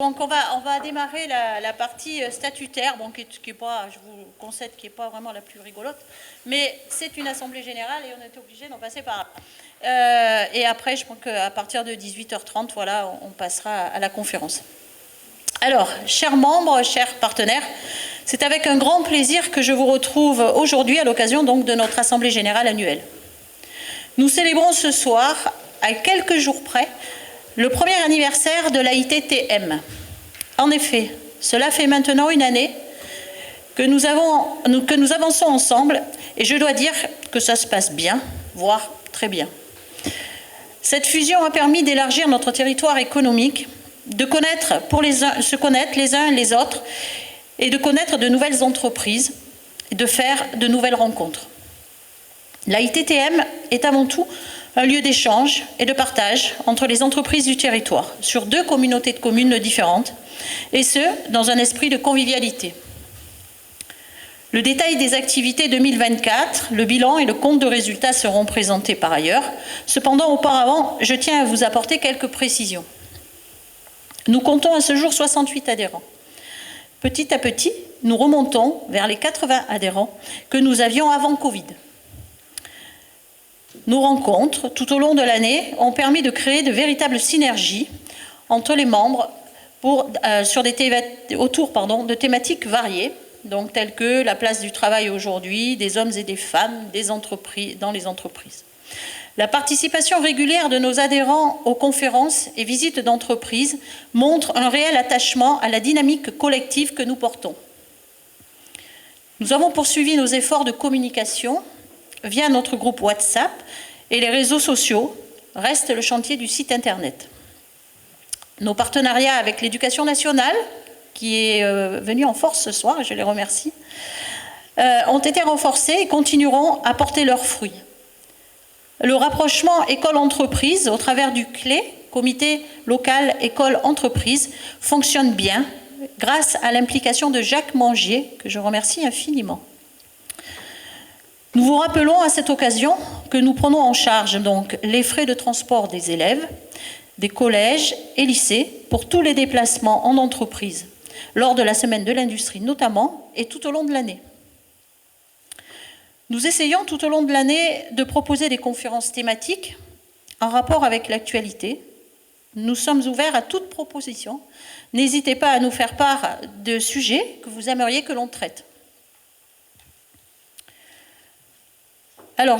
Donc on va démarrer la partie statutaire, bon, qui est pas, je vous concède, qui n'est pas vraiment la plus rigolote, mais c'est une assemblée générale et on est obligé d'en passer par là. Et après, je pense qu'à partir de 18h30, voilà, on passera à la conférence. Alors, chers membres, chers partenaires, c'est avec un grand plaisir que je vous retrouve aujourd'hui à l'occasion donc de notre assemblée générale annuelle. Nous célébrons ce soir, à quelques jours près, le premier anniversaire de l'AITTM. En effet, cela fait maintenant une année que nous avançons ensemble et je dois dire que ça se passe bien, voire très bien. Cette fusion a permis d'élargir notre territoire économique, de se connaître les uns les autres et de connaître de nouvelles entreprises et de faire de nouvelles rencontres. L'AITTM est avant tout un lieu d'échange et de partage entre les entreprises du territoire sur 2 communautés de communes différentes, et ce, dans un esprit de convivialité. Le détail des activités 2024, le bilan et le compte de résultats seront présentés par ailleurs. Cependant, auparavant, je tiens à vous apporter quelques précisions. Nous comptons à ce jour 68 adhérents. Petit à petit, nous remontons vers les 80 adhérents que nous avions avant Covid. Nos rencontres, tout au long de l'année, ont permis de créer de véritables synergies entre les membres autour de thématiques variées, donc telles que la place du travail aujourd'hui, des hommes et des femmes dans les entreprises. La participation régulière de nos adhérents aux conférences et visites d'entreprises montre un réel attachement à la dynamique collective que nous portons. Nous avons poursuivi nos efforts de communication via notre groupe WhatsApp et les réseaux sociaux, reste le chantier du site Internet. Nos partenariats avec l'Éducation nationale, qui est venue en force ce soir, et je les remercie, ont été renforcés et continueront à porter leurs fruits. Le rapprochement école-entreprise au travers du CLÉ, Comité local école-entreprise, fonctionne bien grâce à l'implication de Jacques Mangier, que je remercie infiniment. Nous vous rappelons à cette occasion que nous prenons en charge donc les frais de transport des élèves, des collèges et lycées pour tous les déplacements en entreprise, lors de la semaine de l'industrie notamment, et tout au long de l'année. Nous essayons tout au long de l'année de proposer des conférences thématiques en rapport avec l'actualité. Nous sommes ouverts à toute proposition. N'hésitez pas à nous faire part de sujets que vous aimeriez que l'on traite. Alors,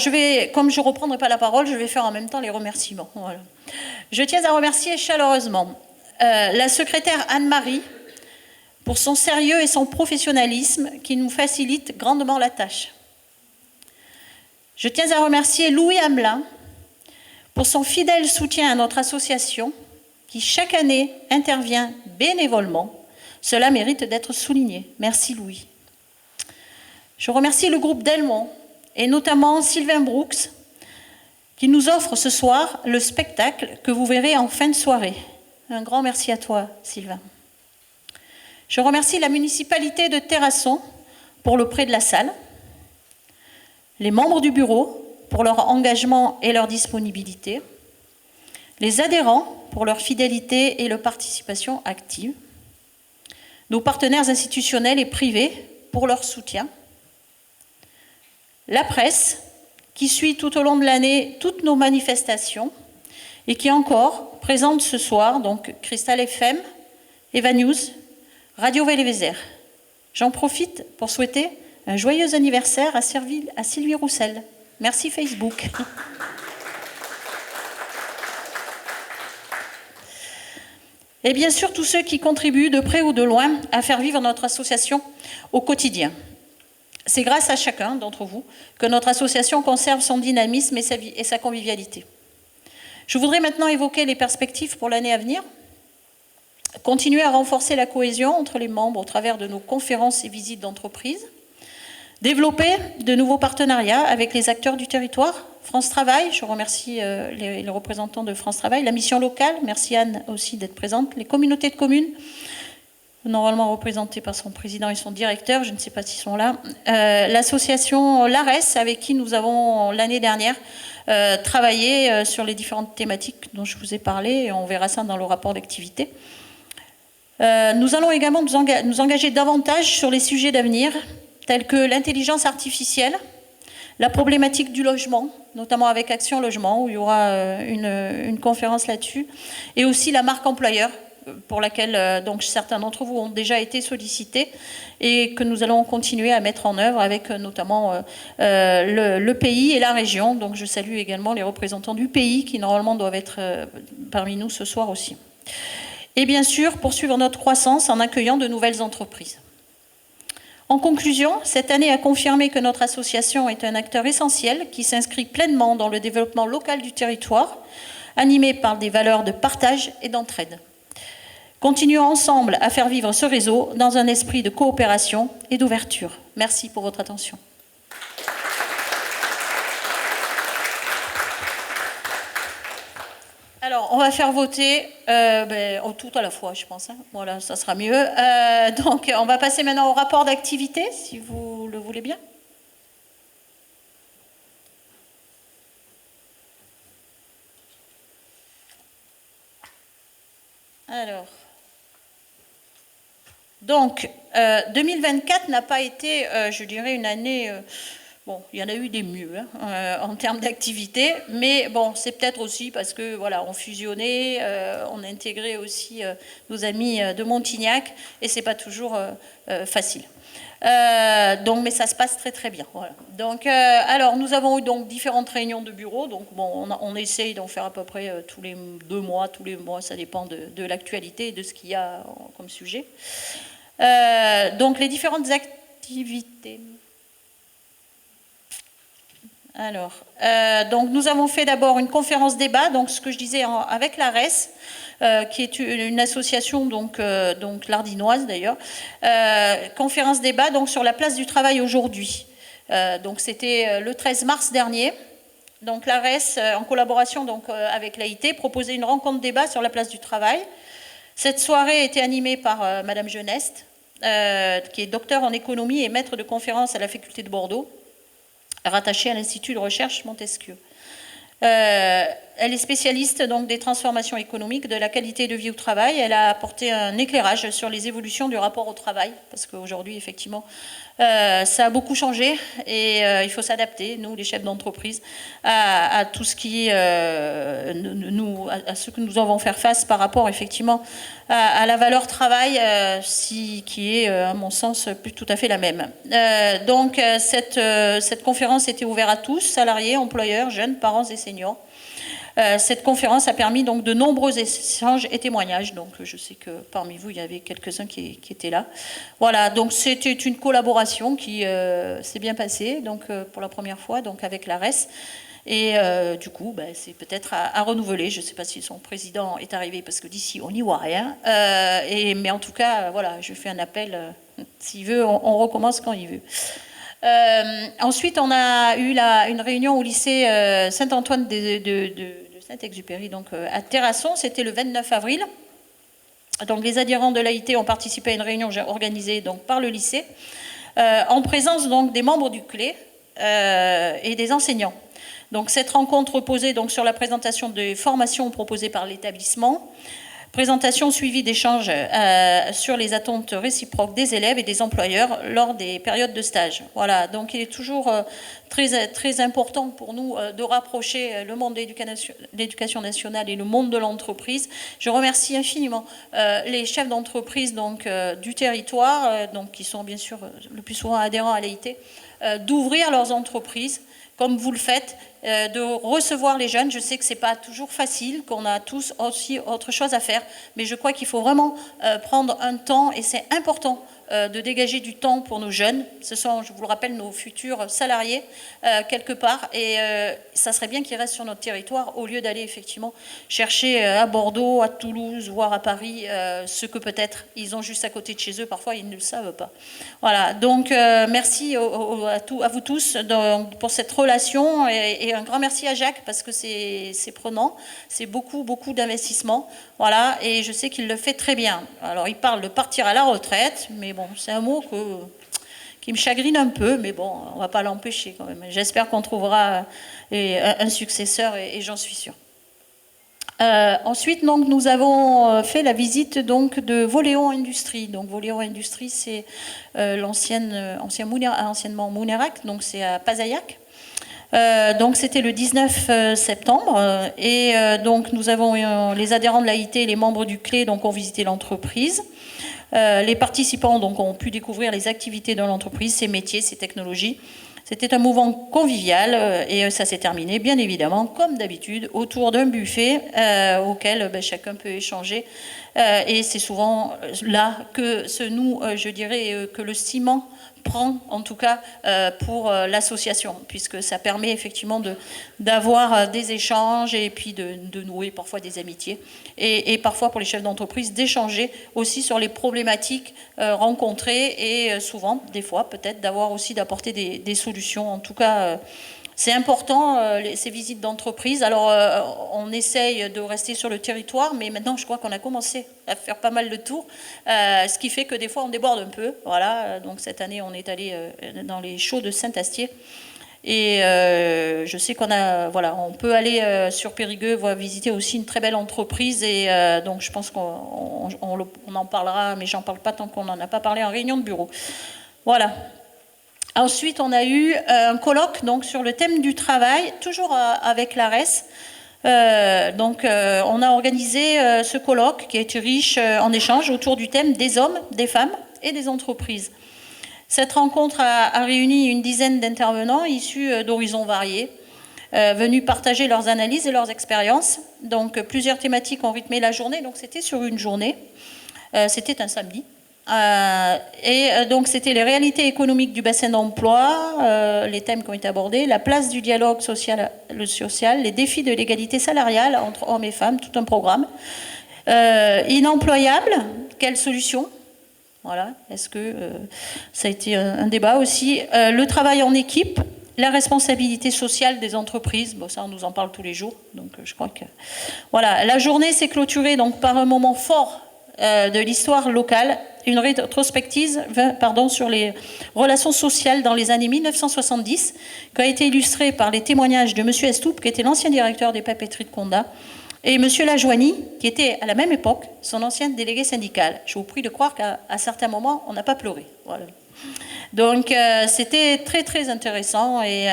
comme je ne reprendrai pas la parole, je vais faire en même temps les remerciements. Voilà. Je tiens à remercier chaleureusement la secrétaire Anne-Marie pour son sérieux et son professionnalisme qui nous facilite grandement la tâche. Je tiens à remercier Louis Hamelin pour son fidèle soutien à notre association qui chaque année intervient bénévolement. Cela mérite d'être souligné. Merci Louis. Je remercie le groupe Delmont et notamment Sylvain Brooks qui nous offre ce soir le spectacle que vous verrez en fin de soirée. Un grand merci à toi Sylvain. Je remercie la municipalité de Terrasson pour le prêt de la salle, les membres du bureau pour leur engagement et leur disponibilité, les adhérents pour leur fidélité et leur participation active, nos partenaires institutionnels et privés pour leur soutien, la presse qui suit tout au long de l'année toutes nos manifestations et qui encore présente ce soir donc Cristal FM, Eva News, Radio Vélévézère. J'en profite pour souhaiter un joyeux anniversaire à Sylvie Roussel. Merci Facebook. Et bien sûr, tous ceux qui contribuent de près ou de loin à faire vivre notre association au quotidien. C'est grâce à chacun d'entre vous que notre association conserve son dynamisme et sa convivialité. Je voudrais maintenant évoquer les perspectives pour l'année à venir. Continuer à renforcer la cohésion entre les membres au travers de nos conférences et visites d'entreprise. Développer de nouveaux partenariats avec les acteurs du territoire. France Travail, je remercie les représentants de France Travail. La mission locale, merci Anne aussi d'être présente. Les communautés de communes, normalement représentées par son président et son directeur, je ne sais pas s'ils sont là. L'association l'ARES, avec qui nous avons l'année dernière travaillé sur les différentes thématiques dont je vous ai parlé, et on verra ça dans le rapport d'activité. Nous allons également nous engager davantage sur les sujets d'avenir, tels que l'intelligence artificielle, la problématique du logement, notamment avec Action Logement, où il y aura une conférence là-dessus, et aussi la marque employeur, pour laquelle donc certains d'entre vous ont déjà été sollicités et que nous allons continuer à mettre en œuvre avec notamment le pays et la région. Donc je salue également les représentants du pays qui normalement doivent être parmi nous ce soir aussi. Et bien sûr, poursuivre notre croissance en accueillant de nouvelles entreprises. En conclusion, cette année a confirmé que notre association est un acteur essentiel qui s'inscrit pleinement dans le développement local du territoire, animé par des valeurs de partage et d'entraide. Continuons ensemble à faire vivre ce réseau dans un esprit de coopération et d'ouverture. Merci pour votre attention. Alors, on va faire voter tout à la fois, je pense. Hein. Voilà, ça sera mieux. Donc, on va passer maintenant au rapport d'activité, si vous le voulez bien. Alors... Donc, 2024 n'a pas été, je dirais, une année... bon, il y en a eu des mieux hein, en termes d'activité, mais bon, c'est peut-être aussi parce que, voilà, on fusionnait, on a intégré aussi nos amis de Montignac, et c'est pas toujours facile. Donc, mais ça se passe très très bien. Voilà. Donc, alors, nous avons eu donc différentes réunions de bureau. Donc, bon, on essaye d'en faire à peu près tous les 2 mois, tous les mois, ça dépend de l'actualité et de ce qu'il y a comme sujet. Donc, les différentes activités. Alors, donc nous avons fait d'abord une conférence débat, donc ce que je disais avec la RES, qui est une association donc lardinoise d'ailleurs, conférence débat donc sur la place du travail aujourd'hui. Donc c'était le 13 mars dernier. Donc la RES, en collaboration donc avec l'AIT, proposait une rencontre débat sur la place du travail. Cette soirée était animée par Madame Geneste, qui est docteur en économie et maître de conférence à la faculté de Bordeaux, rattachée à l'Institut de recherche Montesquieu. Elle est spécialiste donc des transformations économiques, de la qualité de vie au travail. Elle a apporté un éclairage sur les évolutions du rapport au travail, parce qu'aujourd'hui, effectivement, ça a beaucoup changé et il faut s'adapter, nous, les chefs d'entreprise, à tout ce qui, à ce que nous devons faire face par rapport, effectivement, à la valeur travail, qui est, à mon sens, plus tout à fait la même. Donc, cette conférence était ouverte à tous, salariés, employeurs, jeunes, parents et seniors. Cette conférence a permis donc de nombreux échanges et témoignages. Donc je sais que parmi vous, il y avait quelques-uns qui étaient là. Voilà, donc c'était une collaboration qui s'est bien passée, donc pour la première fois, donc avec la RES. Et du coup, c'est peut-être à renouveler. Je ne sais pas si son président est arrivé, parce que d'ici, on n'y voit rien. Mais en tout cas, voilà, je fais un appel. S'il veut, on recommence quand il veut. Ensuite, on a eu une réunion au lycée Saint-Antoine de Saint-Exupéry, donc à Terrasson, c'était le 29 avril. Donc les adhérents de l'AIT ont participé à une réunion organisée donc, par le lycée, en présence donc, des membres du CLE et des enseignants. Donc cette rencontre reposait donc, sur la présentation des formations proposées par l'établissement, présentation suivie d'échanges sur les attentes réciproques des élèves et des employeurs lors des périodes de stage. Voilà, donc il est toujours très, très important pour nous de rapprocher le monde de l'éducation nationale et le monde de l'entreprise. Je remercie infiniment les chefs d'entreprise du territoire, qui sont bien sûr le plus souvent adhérents à l'AIT, d'ouvrir leurs entreprises comme vous le faites, de recevoir les jeunes. Je sais que ce n'est pas toujours facile, qu'on a tous aussi autre chose à faire, mais je crois qu'il faut vraiment prendre un temps, et c'est important de dégager du temps pour nos jeunes. Ce sont, je vous le rappelle, nos futurs salariés, quelque part, et ça serait bien qu'ils restent sur notre territoire, au lieu d'aller effectivement chercher à Bordeaux, à Toulouse, voire à Paris, ce que peut-être ils ont juste à côté de chez eux, parfois ils ne le savent pas. Voilà, donc merci à vous tous pour cette relation, et un grand merci à Jacques, parce que c'est prenant, c'est beaucoup d'investissement, voilà, et je sais qu'il le fait très bien. Alors il parle de partir à la retraite, mais bon, c'est un mot qui me chagrine un peu, mais bon, on ne va pas l'empêcher quand même. J'espère qu'on trouvera un successeur, et j'en suis sûre. Ensuite, donc, nous avons fait la visite donc, de Voléon Industrie. Donc, Voléon Industrie, c'est anciennement Mounerac, donc c'est à Pazaillac. Donc c'était le 19 septembre et donc nous avons les adhérents de l'AIT et les membres du CLE donc ont visité l'entreprise. Les participants donc ont pu découvrir les activités de l'entreprise, ses métiers, ses technologies. C'était un mouvement convivial et ça s'est terminé bien évidemment comme d'habitude autour d'un buffet auquel chacun peut échanger et c'est souvent là que je dirais que le ciment prend en tout cas pour l'association puisque ça permet effectivement d'avoir des échanges et puis de nouer parfois des amitiés et parfois pour les chefs d'entreprise d'échanger aussi sur les problématiques rencontrées et souvent des fois peut-être d'avoir aussi d'apporter des solutions en tout cas c'est important, ces visites d'entreprise. Alors, on essaye de rester sur le territoire, mais maintenant, je crois qu'on a commencé à faire pas mal de tours, ce qui fait que des fois, on déborde un peu. Voilà, donc cette année, on est allé dans les chaux de Saint-Astier. Et je sais on peut aller sur Périgueux, visiter aussi une très belle entreprise. Et donc, je pense qu'on en parlera, mais j'en parle pas tant qu'on n'en a pas parlé en réunion de bureau. Voilà. Ensuite, on a eu un colloque donc, sur le thème du travail, toujours avec l'ARES. On a organisé ce colloque qui a été riche en échanges autour du thème des hommes, des femmes et des entreprises. Cette rencontre a réuni une dizaine d'intervenants issus d'horizons variés, venus partager leurs analyses et leurs expériences. Donc, plusieurs thématiques ont rythmé la journée. Donc, c'était sur une journée. C'était un samedi. Donc c'était les réalités économiques du bassin d'emploi, les thèmes qui ont été abordés, la place du dialogue social, les défis de l'égalité salariale entre hommes et femmes, tout un programme. Inemployable, quelle solution? Voilà, est-ce que ça a été un débat aussi. Le travail en équipe, la responsabilité sociale des entreprises, bon, ça on nous en parle tous les jours, donc je crois que... Voilà, la journée s'est clôturée donc, par un moment fort de l'histoire locale, une rétrospective sur les relations sociales dans les années 1970, qui a été illustrée par les témoignages de M. Estoup, qui était l'ancien directeur des papeteries de Condat, et M. Lajoigny, qui était à la même époque son ancien délégué syndical. Je vous prie de croire qu'à certains moments, on n'a pas pleuré. Voilà. Donc c'était très très intéressant et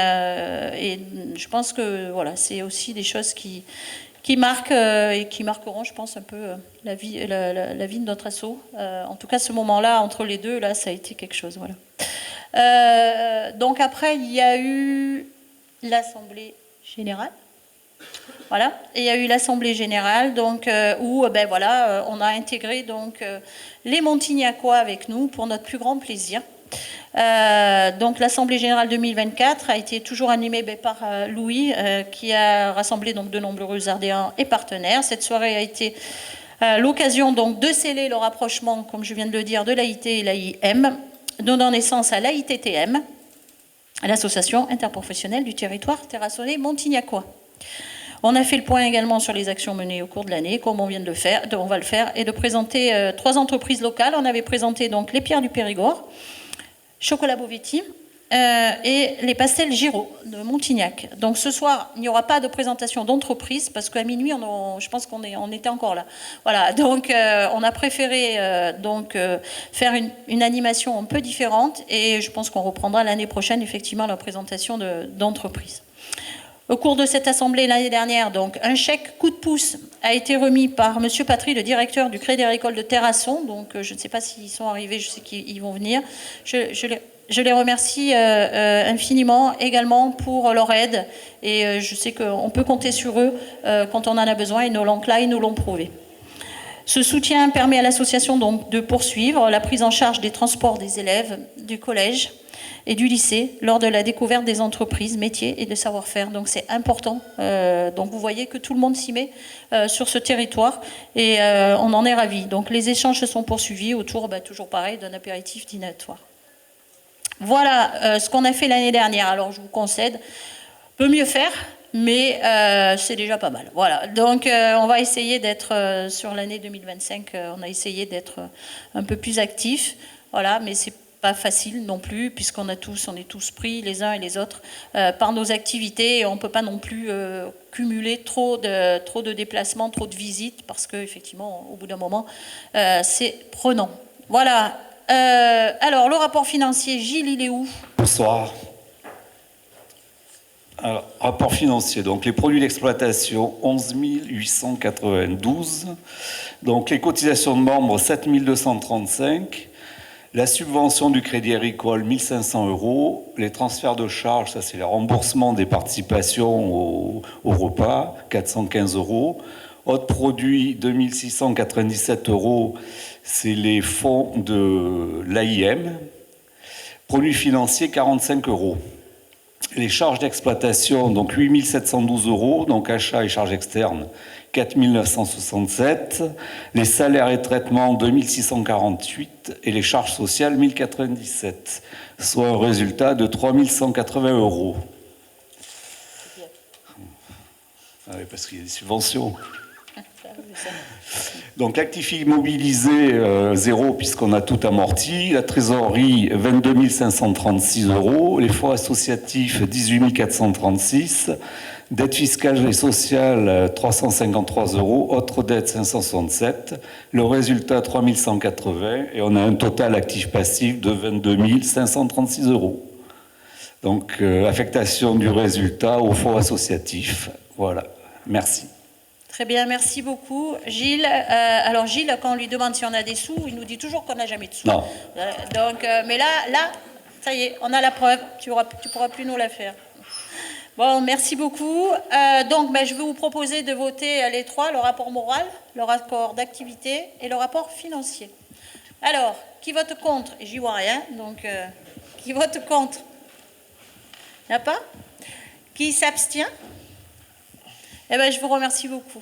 je pense que voilà, c'est aussi des choses qui marquent et qui marqueront, je pense, un peu la vie de notre asso. En tout cas, ce moment-là, entre les deux, là, ça a été quelque chose. Voilà. Donc après, il y a eu l'Assemblée générale. Voilà. Et il y a eu l'Assemblée générale, donc, où on a intégré donc, les Montignacois avec nous pour notre plus grand plaisir. Donc l'Assemblée générale 2024 a été toujours animée par Louis, qui a rassemblé donc, de nombreux adhérents et partenaires. Cette soirée a été l'occasion donc, de sceller le rapprochement, comme je viens de le dire, de l'AIT et l'AIM, donnant naissance à l'AITTM, l'Association interprofessionnelle du territoire terrassonné montignacois. On a fait le point également sur les actions menées au cours de l'année, comme on vient de le faire, on va le faire, et de présenter 3 entreprises locales. On avait présenté donc les Pierres du Périgord, Chocolat Bovetti et les pastels Giraud de Montignac. Donc ce soir, il n'y aura pas de présentation d'entreprise parce qu'à minuit, je pense qu'on était encore là. Voilà, donc on a préféré faire une animation un peu différente et je pense qu'on reprendra l'année prochaine effectivement la présentation d'entreprise. Au cours de cette assemblée l'année dernière, donc, un chèque coup de pouce a été remis par M. Patry, le directeur du Crédit Agricole de Terrasson. Donc, je ne sais pas s'ils sont arrivés, je sais qu'ils vont venir. Je les remercie infiniment également pour leur aide. Et je sais qu'on peut compter sur eux quand on en a besoin. Et nos Lanclaï nous l'ont prouvé. Ce soutien permet à l'association donc de poursuivre la prise en charge des transports des élèves du collège et du lycée lors de la découverte des entreprises, métiers et de savoir-faire. Donc c'est important. Donc vous voyez que tout le monde s'y met sur ce territoire et on en est ravis. Donc les échanges se sont poursuivis autour, toujours pareil, d'un apéritif dînatoire. Voilà ce qu'on a fait l'année dernière. Alors je vous concède, peut mieux faire, mais c'est déjà pas mal. Voilà. Donc on va essayer d'être sur l'année 2025, on a essayé d'être un peu plus actif. Voilà, mais pas facile non plus, puisqu'on est tous pris les uns et les autres par nos activités, et on ne peut pas non plus cumuler trop de déplacements, trop de visites, parce qu'effectivement, au bout d'un moment, c'est prenant. Voilà. Alors, le rapport financier, Gilles, il est où? Bonsoir. Alors, rapport financier, donc les produits d'exploitation, 11 892. Donc les cotisations de membres, 7 235. La subvention du Crédit Agricole, 1 500 euros. Les transferts de charges, ça c'est le remboursement des participations au repas, 415 euros. Autres produits, 2 697 euros, c'est les fonds de l'AIM. Produits financiers, 45 euros. Les charges d'exploitation, donc 8 712 euros, donc achats et charges externes, 4 967. Les salaires et traitements, 2 648. Et les charges sociales, 1 097. Soit un résultat de 3 180 euros. Ah oui, parce qu'il y a des subventions. Donc l'actif immobilisé, zéro, puisqu'on a tout amorti. La trésorerie, 22 536 euros. Les fonds associatifs, 18 436. Dette fiscale et sociale, 353 euros. Autres dettes, 567. Le résultat, 3 180. Et on a un total actif-passif de 22 536 euros. Donc affectation du résultat au fonds associatif. Voilà. Merci. Très bien, merci beaucoup. Gilles, alors Gilles, quand on lui demande si on a des sous, il nous dit toujours qu'on n'a jamais de sous. Non. Donc, mais là, ça y est, on a la preuve, tu pourras plus nous la faire. Bon, merci beaucoup. Donc, je vais vous proposer de voter les trois, le rapport moral, le rapport d'activité et le rapport financier. Alors, qui vote contre? Et j'y vois rien, donc qui vote contre? Il n'y a pas? Qui s'abstient? Eh bien, je vous remercie beaucoup.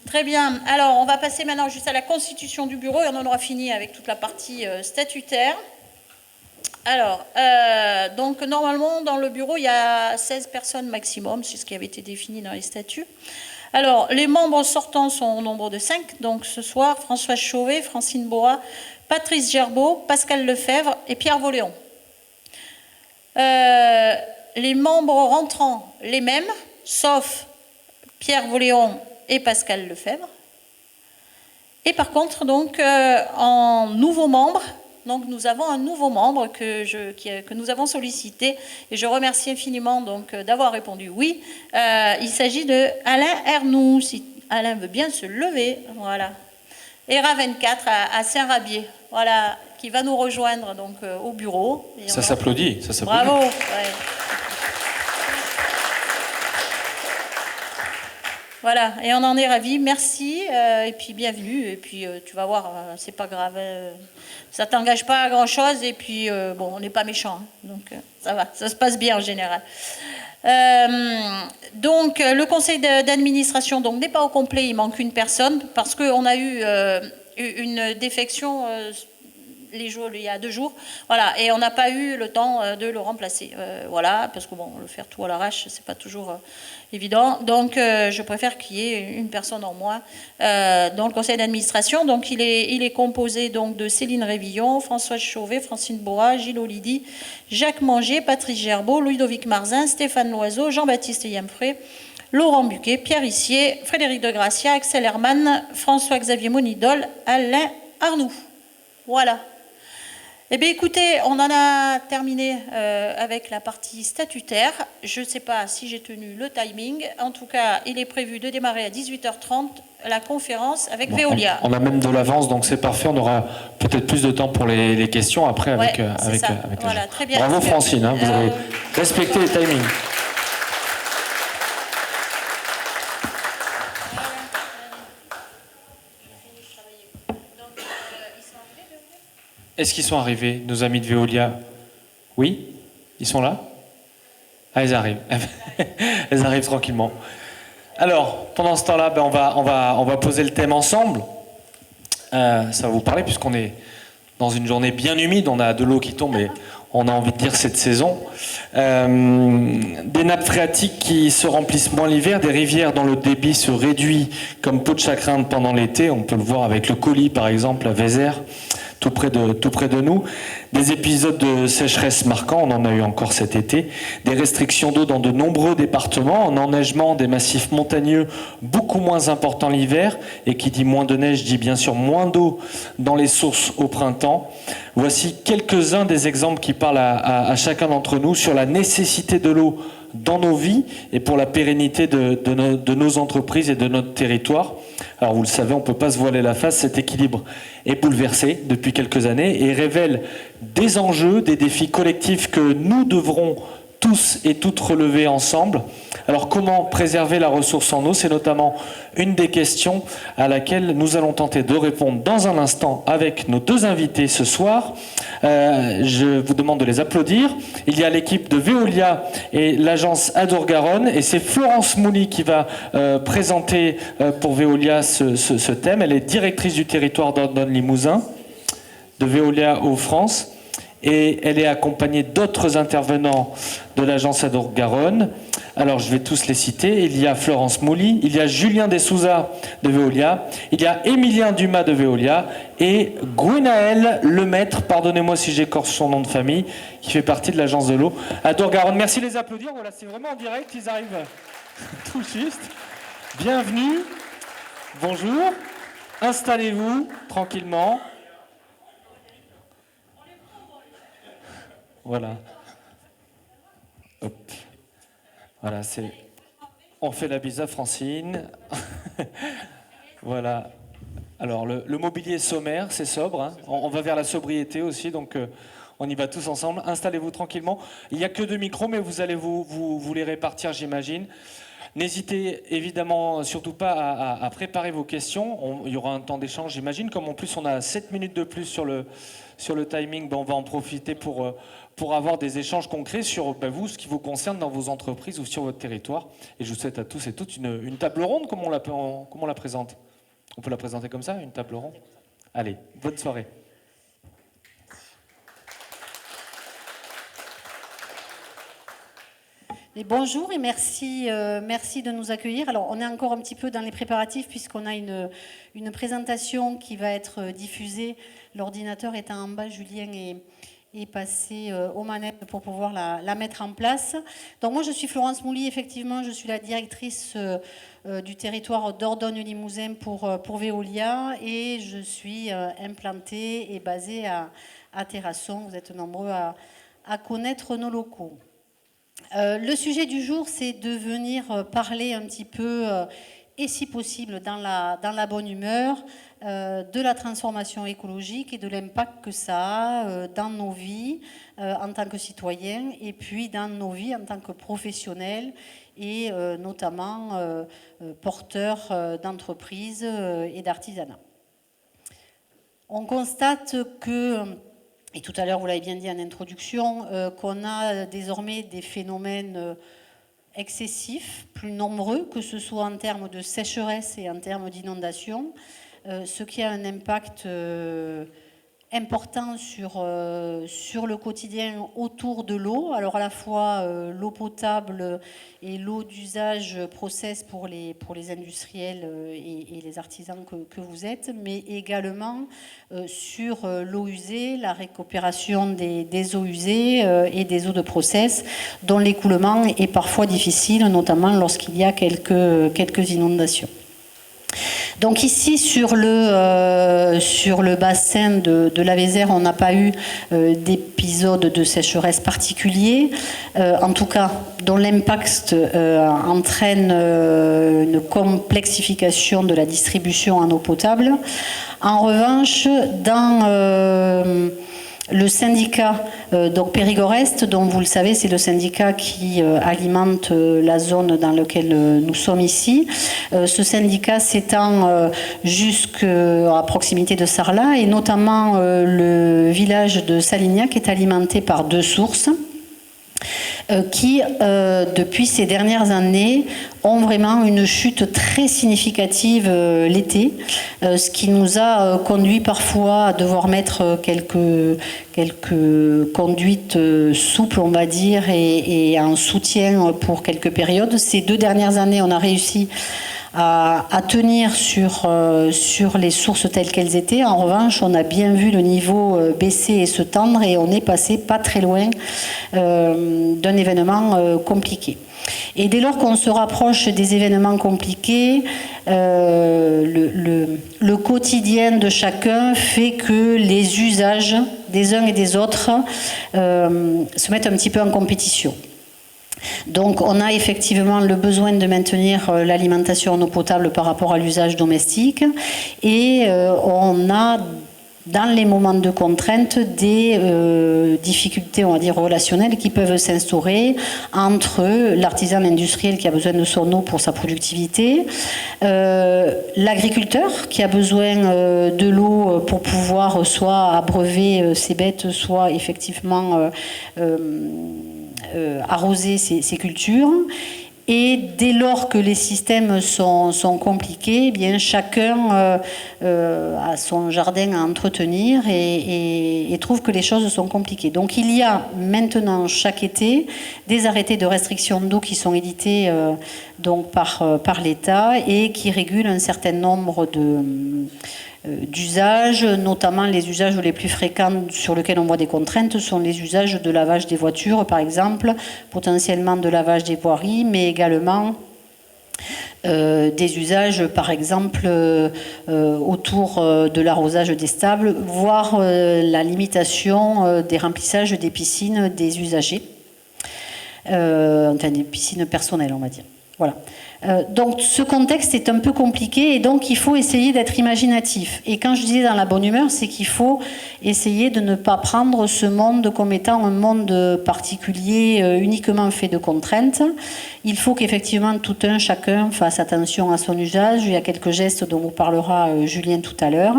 Très bien. Alors, on va passer maintenant juste à la constitution du bureau et on en aura fini avec toute la partie statutaire. Alors, donc, normalement, dans le bureau, il y a 16 personnes maximum, c'est ce qui avait été défini dans les statuts. Alors, les membres sortants sont au nombre de 5. Donc, ce soir, Françoise Chauvet, Francine Boa, Patrice Gerbeau, Pascal Lefebvre et Pierre Voléon. Les membres rentrants, les mêmes, sauf Pierre Voléon et Pascal Lefebvre. Et par contre, donc, en nouveau membre, donc nous avons un nouveau membre que nous avons sollicité, et je remercie infiniment donc d'avoir répondu oui. Il s'agit de Alain Ernoux, si Alain veut bien se lever, voilà. ERA 24 à Saint-Rabier, voilà, qui va nous rejoindre donc au bureau. Et ça s'applaudit, ça s'applaudit. Bravo. Ouais. Voilà, et on en est ravis, merci, et puis bienvenue, et puis tu vas voir, c'est pas grave, ça t'engage pas à grand chose, et puis bon, on n'est pas méchants, hein, donc ça va, ça se passe bien en général. Donc le conseil d'administration donc n'est pas au complet, il manque une personne, parce qu'on a eu une défection il y a 2 jours, voilà, et on n'a pas eu le temps de le remplacer, voilà, parce que bon, le faire tout à l'arrache, c'est pas toujours évident, donc je préfère qu'il y ait une personne en moins dans le conseil d'administration. Donc il est composé donc de Céline Révillon, Françoise Chauvet, Francine Boa, Gilles Olidi, Jacques Manger, Patrice Gerbeau, Ludovic Marzin, Stéphane Loiseau, Jean-Baptiste Yamfré, Laurent Buquet, Pierre Issier, Frédéric de Gracia, Axel Hermann, François-Xavier Monidol, Alain Arnoux. Voilà. Eh bien, écoutez, on en a terminé avec la partie statutaire. Je ne sais pas si j'ai tenu le timing. En tout cas, il est prévu de démarrer à 18h30 la conférence avec Veolia. On a même de l'avance, donc c'est parfait. On aura peut-être plus de temps pour les questions après avec voilà, très bien. Bravo Francine, hein, vous avez respecté le timing. Est-ce qu'ils sont arrivés, nos amis de Veolia? Oui? Ils sont là? Ah, ils arrivent. Elles arrivent tranquillement. Alors, pendant ce temps-là, on va poser le thème ensemble. Ça va vous parler, puisqu'on est dans une journée bien humide. On a de l'eau qui tombe, et on a envie de dire cette saison. Des nappes phréatiques qui se remplissent moins l'hiver, des rivières dont le débit se réduit comme peau de chagrin pendant l'été. On peut le voir avec le Colis, par exemple, à Vézère. tout près de nous. Des épisodes de sécheresse marquants, on en a eu encore cet été. Des restrictions d'eau dans de nombreux départements, un enneigement des massifs montagneux beaucoup moins important l'hiver. Et qui dit moins de neige dit bien sûr moins d'eau dans les sources au printemps. Voici quelques-uns des exemples qui parlent à chacun d'entre nous sur la nécessité de l'eau dans nos vies et pour la pérennité de nos entreprises et de notre territoire. Alors vous le savez, on ne peut pas se voiler la face, cet équilibre est bouleversé depuis quelques années et révèle des enjeux, des défis collectifs que nous devrons tous et toutes relever ensemble. Alors comment préserver la ressource en eau? C'est notamment une des questions à laquelle nous allons tenter de répondre dans un instant avec nos deux invités ce soir. Je vous demande de les applaudir. Il y a l'équipe de Veolia et l'agence Adour-Garonne et c'est Florence Mouly qui va présenter pour Veolia ce thème. Elle est directrice du territoire d'Ordonne-Limousin de Veolia Hauts-France. Et elle est accompagnée d'autres intervenants de l'agence Adour-Garonne. Alors, je vais tous les citer. Il y a Florence Mouly, il y a Julien Dessouza de Veolia, il y a Émilien Dumas de Veolia et Gwenaël Lemaître, pardonnez-moi si j'écorche son nom de famille, qui fait partie de l'agence de l'eau Adour-Garonne. Merci de les applaudir. Voilà, c'est vraiment en direct, ils arrivent tout juste. Bienvenue, bonjour, installez-vous tranquillement. Voilà. Hop. Voilà, c'est. On fait la bise à Francine. Voilà. Alors, le mobilier est sommaire, c'est sobre. Hein. On va vers la sobriété aussi, donc on y va tous ensemble. Installez-vous tranquillement. Il n'y a que 2 micros, mais vous allez vous les répartir, j'imagine. N'hésitez évidemment surtout pas à préparer vos questions. Il y aura un temps d'échange, j'imagine. Comme en plus on a 7 minutes de plus sur le timing, ben on va en profiter pour avoir des échanges concrets sur vous, ce qui vous concerne dans vos entreprises ou sur votre territoire. Et je vous souhaite à tous et toutes une table ronde, comment on la présente. On peut la présenter comme ça, une table ronde? Allez, bonne soirée. Et bonjour et merci de nous accueillir. Alors on est encore un petit peu dans les préparatifs puisqu'on a une présentation qui va être diffusée. L'ordinateur étant en bas, Julien est passé aux manettes pour pouvoir la mettre en place. Donc moi je suis Florence Mouly, effectivement je suis la directrice du territoire d'Ordonne-Limousin pour Veolia et je suis implantée et basée à Terrasson. Vous êtes nombreux à connaître nos locaux. Le sujet du jour, c'est de venir parler un petit peu, et si possible dans la bonne humeur, de la transformation écologique et de l'impact que ça a dans nos vies en tant que citoyens et puis dans nos vies en tant que professionnels et notamment porteurs d'entreprises et d'artisanat. On constate que... Et tout à l'heure, vous l'avez bien dit en introduction, qu'on a désormais des phénomènes excessifs, plus nombreux, que ce soit en termes de sécheresse et en termes d'inondation, ce qui a un impact important sur le quotidien autour de l'eau. Alors à la fois l'eau potable et l'eau d'usage process pour les industriels et les artisans que vous êtes, mais également sur l'eau usée, la récupération des eaux usées et des eaux de process, dont l'écoulement est parfois difficile, notamment lorsqu'il y a quelques inondations. Donc ici sur le bassin de la Vézère, on n'a pas eu d'épisode de sécheresse particulier, en tout cas dont l'impact entraîne une complexification de la distribution en eau potable. En revanche, dans le syndicat donc Périgord Est, dont vous le savez, c'est le syndicat qui alimente la zone dans laquelle nous sommes ici. Ce syndicat s'étend jusqu'à proximité de Sarlat et notamment le village de Salignac est alimenté par 2 sources qui, depuis ces dernières années, ont vraiment une chute très significative l'été, ce qui nous a conduit parfois à devoir mettre quelques conduites souples, on va dire, et en soutien pour quelques périodes. Ces 2 dernières années, on a réussi à tenir sur les sources telles qu'elles étaient. En revanche, on a bien vu le niveau baisser et se tendre et on est passé pas très loin d'un événement compliqué. Et dès lors qu'on se rapproche des événements compliqués, le quotidien de chacun fait que les usages des uns et des autres se mettent un petit peu en compétition. Donc on a effectivement le besoin de maintenir l'alimentation en eau potable par rapport à l'usage domestique et on a dans les moments de contrainte des difficultés, on va dire, relationnelles qui peuvent s'instaurer entre l'artisan industriel qui a besoin de son eau pour sa productivité, l'agriculteur qui a besoin de l'eau pour pouvoir soit abreuver ses bêtes, soit effectivement arroser ses cultures. Et dès lors que les systèmes sont compliqués, eh bien chacun a son jardin à entretenir et trouve que les choses sont compliquées. Donc il y a maintenant chaque été des arrêtés de restriction d'eau qui sont édités donc par l'État et qui régulent un certain nombre d'usages, notamment les usages les plus fréquents sur lesquels on voit des contraintes sont les usages de lavage des voitures, par exemple, potentiellement de lavage des voiries, mais également des usages, par exemple, autour de l'arrosage des stables, voire la limitation des remplissages des piscines des usagers, enfin des piscines personnelles, on va dire. Voilà. Donc ce contexte est un peu compliqué et donc il faut essayer d'être imaginatif. Et quand je disais dans la bonne humeur, c'est qu'il faut essayer de ne pas prendre ce monde comme étant un monde particulier uniquement fait de contraintes. Il faut qu'effectivement tout un chacun fasse attention à son usage. Il y a quelques gestes dont vous parlera Julien tout à l'heure.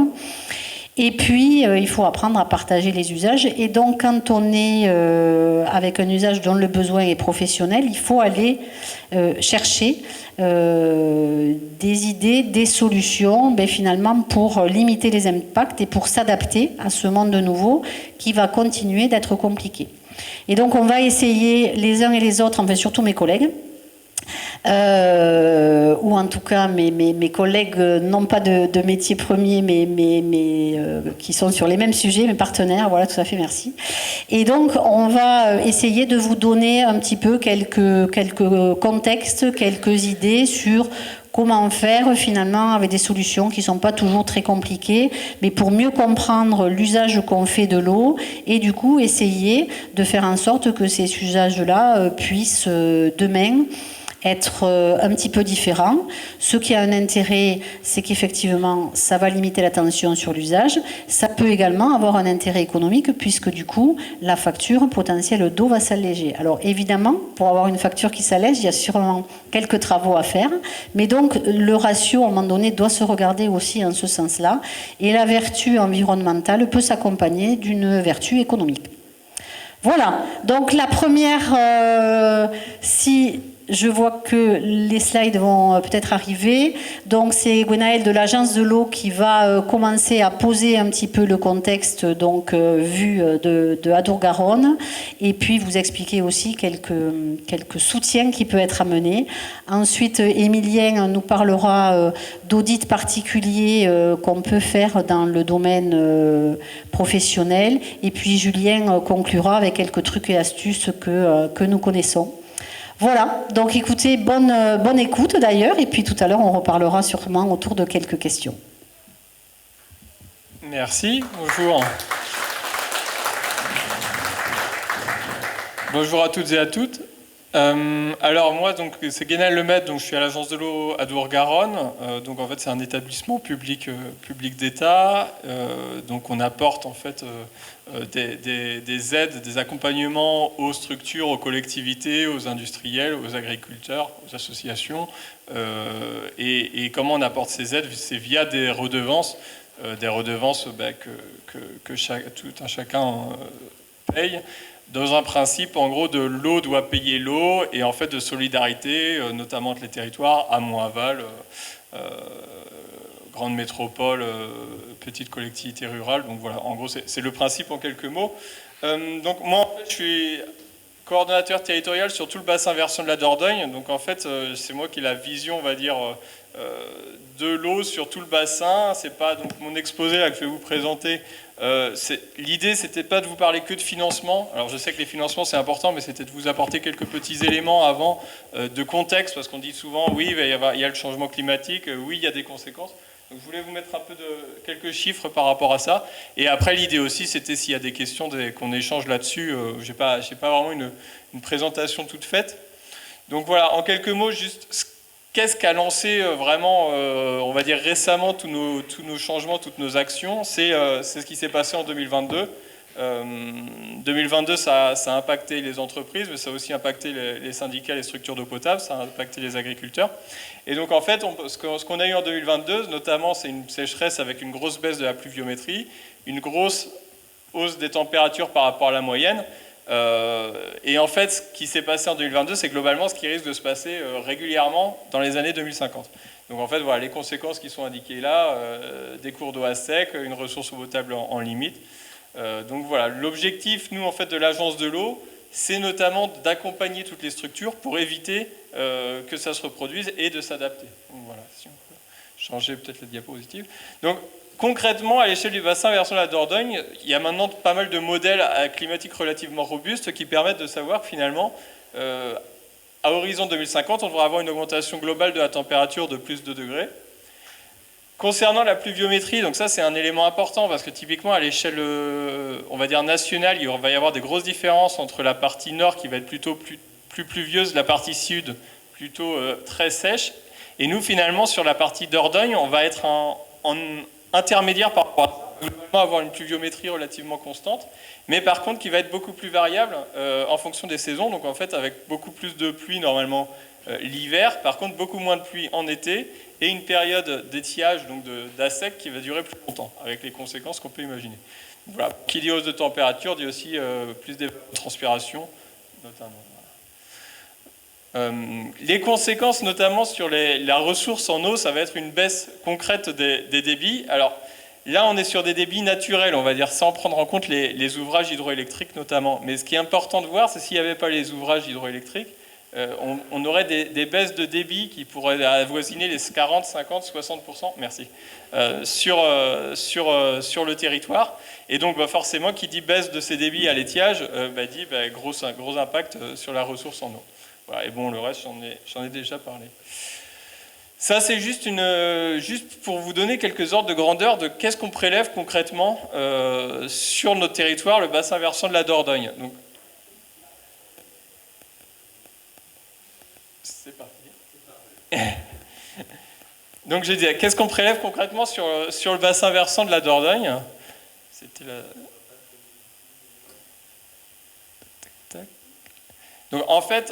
Et puis, il faut apprendre à partager les usages. Et donc, quand on est avec un usage dont le besoin est professionnel, il faut aller chercher des idées, des solutions, finalement, pour limiter les impacts et pour s'adapter à ce monde nouveau qui va continuer d'être compliqué. Et donc, on va essayer les uns et les autres, enfin surtout mes collègues, ou en tout cas mes collègues, non pas de métier premier, mais qui sont sur les mêmes sujets, mes partenaires, voilà, tout à fait, merci. Et donc, on va essayer de vous donner un petit peu quelques contextes, quelques idées sur comment faire finalement avec des solutions qui ne sont pas toujours très compliquées, mais pour mieux comprendre l'usage qu'on fait de l'eau et du coup essayer de faire en sorte que ces usages-là puissent demain être un petit peu différent. Ce qui a un intérêt, c'est qu'effectivement, ça va limiter la tension sur l'usage. Ça peut également avoir un intérêt économique puisque du coup, la facture potentielle d'eau va s'alléger. Alors évidemment, pour avoir une facture qui s'allège, il y a sûrement quelques travaux à faire. Mais donc, le ratio, à un moment donné, doit se regarder aussi en ce sens-là. Et la vertu environnementale peut s'accompagner d'une vertu économique. Voilà. Donc la première, si... Je vois que les slides vont peut-être arriver. Donc c'est Gwenaëlle de l'Agence de l'eau qui va commencer à poser un petit peu le contexte donc vu de Adour-Garonne et puis vous expliquer aussi quelques soutiens qui peuvent être amenés. Ensuite, Émilien nous parlera d'audits particuliers qu'on peut faire dans le domaine professionnel. Et puis Julien conclura avec quelques trucs et astuces que nous connaissons. Voilà, donc écoutez, bonne écoute d'ailleurs, et puis tout à l'heure on reparlera sûrement autour de quelques questions. Merci, bonjour. Bonjour à toutes et à toutes. Alors moi, donc, c'est Gwenaëlle Lemaitre, donc je suis à l'Agence de l'eau Adour-Garonne. Donc en fait c'est un établissement public d'État. Donc on apporte en fait des aides, des accompagnements aux structures, aux collectivités, aux industriels, aux agriculteurs, aux associations. Et comment on apporte ces aides? C'est via des redevances que tout un chacun paye. Dans un principe, en gros, de l'eau doit payer l'eau, et en fait de solidarité, notamment entre les territoires, amont, aval, grande métropole, petite collectivité rurale. Donc voilà, en gros, c'est le principe en quelques mots. Donc moi, en fait, je suis coordonnateur territorial sur tout le bassin versant de la Dordogne. Donc en fait, c'est moi qui ai la vision, on va dire, de l'eau sur tout le bassin. C'est pas donc mon exposé là que je vais vous présenter. L'idée, c'était pas de vous parler que de financement. Alors je sais que les financements c'est important, mais c'était de vous apporter quelques petits éléments avant de contexte, parce qu'on dit souvent oui, il y a le changement climatique, oui, il y a des conséquences. Donc je voulais vous mettre un peu quelques chiffres par rapport à ça. Et après, l'idée aussi, c'était s'il y a des questions qu'on échange là-dessus. J'ai pas vraiment une présentation toute faite. Donc voilà, en quelques mots, juste qu'est-ce qu'a lancé vraiment, on va dire récemment, tous nos changements, toutes nos actions. C'est ce qui s'est passé en 2022. 2022, ça a impacté les entreprises, mais ça a aussi impacté les syndicats, les structures d'eau potable, ça a impacté les agriculteurs. Et donc en fait, ce qu'on a eu en 2022, notamment, c'est une sécheresse avec une grosse baisse de la pluviométrie, une grosse hausse des températures par rapport à la moyenne. Et en fait, ce qui s'est passé en 2022, c'est globalement ce qui risque de se passer régulièrement dans les années 2050. Donc en fait, voilà les conséquences qui sont indiquées là, des cours d'eau à sec, une ressource eau potable en limite. Donc voilà, l'objectif, nous, en fait, de l'agence de l'eau, c'est notamment d'accompagner toutes les structures pour éviter que ça se reproduise et de s'adapter. Donc voilà, si on peut changer peut-être la diapositive. Donc concrètement, à l'échelle du bassin versant la Dordogne, il y a maintenant pas mal de modèles climatiques relativement robustes qui permettent de savoir que finalement, à horizon 2050, on devra avoir une augmentation globale de la température de plus de 2 degrés. Concernant la pluviométrie, donc ça c'est un élément important parce que typiquement à l'échelle, on va dire nationale, il va y avoir des grosses différences entre la partie nord qui va être plutôt plus pluvieuse, la partie sud plutôt très sèche. Et nous finalement sur la partie Dordogne, on va être en intermédiaire par rapport à ça. Globalement avoir une pluviométrie relativement constante, mais par contre qui va être beaucoup plus variable en fonction des saisons. Donc en fait avec beaucoup plus de pluie normalement l'hiver, par contre beaucoup moins de pluie en été, et une période d'étiage, donc d'assec, qui va durer plus longtemps, avec les conséquences qu'on peut imaginer. Voilà. Qui dit hausse de température dit aussi plus de transpiration, notamment. Les conséquences, notamment sur la ressource en eau, ça va être une baisse concrète des débits. Alors là, on est sur des débits naturels, on va dire, sans prendre en compte les ouvrages hydroélectriques notamment. Mais ce qui est important de voir, c'est s'il n'y avait pas les ouvrages hydroélectriques, on aurait des baisses de débit qui pourraient avoisiner les 40, 50, 60%, merci, sur le territoire. Et donc forcément, qui dit baisse de ces débits à l'étiage, dit gros impact sur la ressource en eau. Voilà, et bon, le reste, j'en ai déjà parlé. Ça, c'est juste pour vous donner quelques ordres de grandeur de qu'est-ce qu'on prélève concrètement sur notre territoire, le bassin versant de la Dordogne. Donc, c'est parti. Donc j'ai dit, qu'est-ce qu'on prélève concrètement sur le bassin versant de la Dordogne? C'était la... Donc en fait,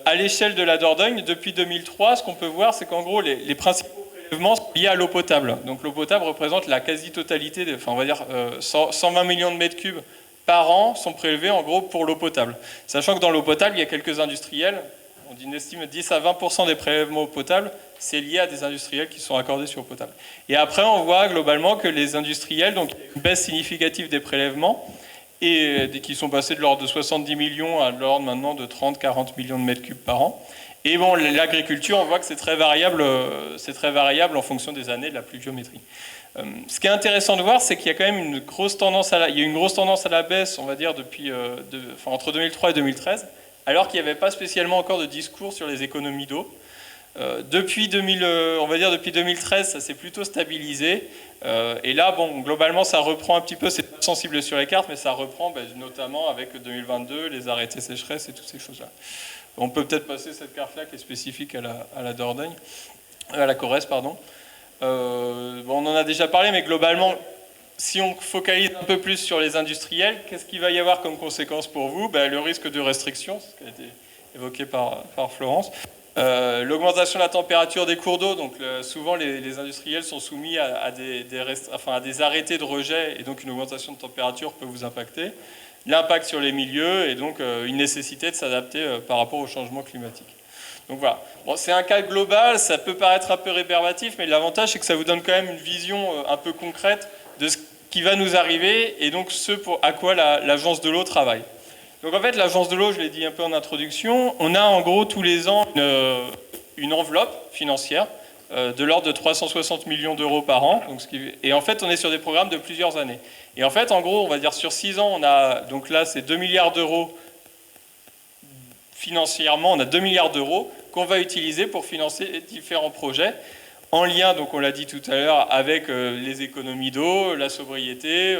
à l'échelle de la Dordogne, depuis 2003, ce qu'on peut voir, c'est qu'en gros, les principaux prélèvements sont liés à l'eau potable. Donc l'eau potable représente la quasi-totalité, on va dire 120 millions de mètres cubes par an sont prélevés en gros pour l'eau potable. Sachant que dans l'eau potable, il y a quelques industriels. On estime 10 à 20% des prélèvements eau potable, c'est lié à des industriels qui sont accordés sur eau potable. Et après, on voit globalement que les industriels, donc une baisse significative des prélèvements, et qui sont passés de l'ordre de 70 millions à l'ordre maintenant de 30-40 millions de mètres cubes par an. Et bon, l'agriculture, on voit que c'est très variable en fonction des années de la pluviométrie. Ce qui est intéressant de voir, c'est qu'il y a quand même une grosse tendance à la baisse, on va dire, entre 2003 et 2013, alors qu'il n'y avait pas spécialement encore de discours sur les économies d'eau. Depuis 2013, ça s'est plutôt stabilisé. Et là, bon, globalement, ça reprend un petit peu, c'est pas sensible sur les cartes, mais ça reprend notamment avec 2022, les arrêtés sécheresse et toutes ces choses-là. On peut peut-être passer cette carte-là qui est spécifique à la Dordogne, à la Corrèze, pardon. On en a déjà parlé, mais globalement, si on focalise un peu plus sur les industriels, qu'est-ce qu'il va y avoir comme conséquence pour vous? Le risque de restriction, ce qui a été évoqué par Florence. L'augmentation de la température des cours d'eau, donc souvent les industriels sont soumis à des arrêtés de rejet, et donc une augmentation de température peut vous impacter. L'impact sur les milieux, et donc une nécessité de s'adapter par rapport au changement climatique. Donc voilà, bon, c'est un cas global, ça peut paraître un peu rébarbatif, mais l'avantage c'est que ça vous donne quand même une vision un peu concrète de ce qui va nous arriver, et donc à quoi l'agence de l'eau travaille. Donc en fait, l'agence de l'eau, je l'ai dit un peu en introduction, on a en gros tous les ans une enveloppe financière de l'ordre de 360 millions d'euros par an. Donc, et en fait, on est sur des programmes de plusieurs années. Et en fait, en gros, on va dire sur 6 ans, on a, donc là, c'est 2 milliards d'euros financièrement, on a 2 milliards d'euros qu'on va utiliser pour financer différents projets, en lien, donc on l'a dit tout à l'heure, avec les économies d'eau, la sobriété,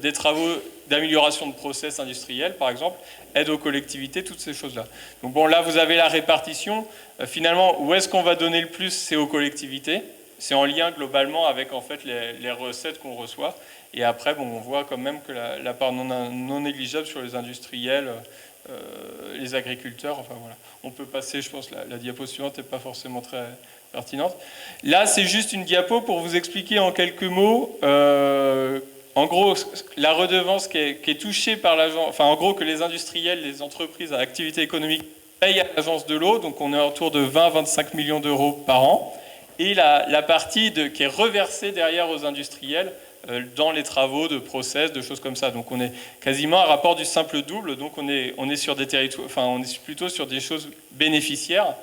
des travaux d'amélioration de process industriels, par exemple, aide aux collectivités, toutes ces choses-là. Donc bon, là, vous avez la répartition. Finalement, où est-ce qu'on va donner le plus? C'est aux collectivités. C'est en lien globalement avec en fait les recettes qu'on reçoit. Et après, bon, on voit quand même que la part non négligeable sur les industriels, les agriculteurs, enfin voilà. On peut passer, je pense, la diapo suivante n'est pas forcément très pertinente. Là, c'est juste une diapo pour vous expliquer en quelques mots, en gros, la redevance qui est touchée par l'agence, enfin en gros que les industriels, les entreprises à activité économique payent à l'agence de l'eau, donc on est autour de 20-25 millions d'euros par an, et la partie qui est reversée derrière aux industriels, dans les travaux de process, de choses comme ça. Donc on est quasiment à rapport du simple double, donc on est sur des territoires, enfin on est plutôt sur des choses bénéficiaires.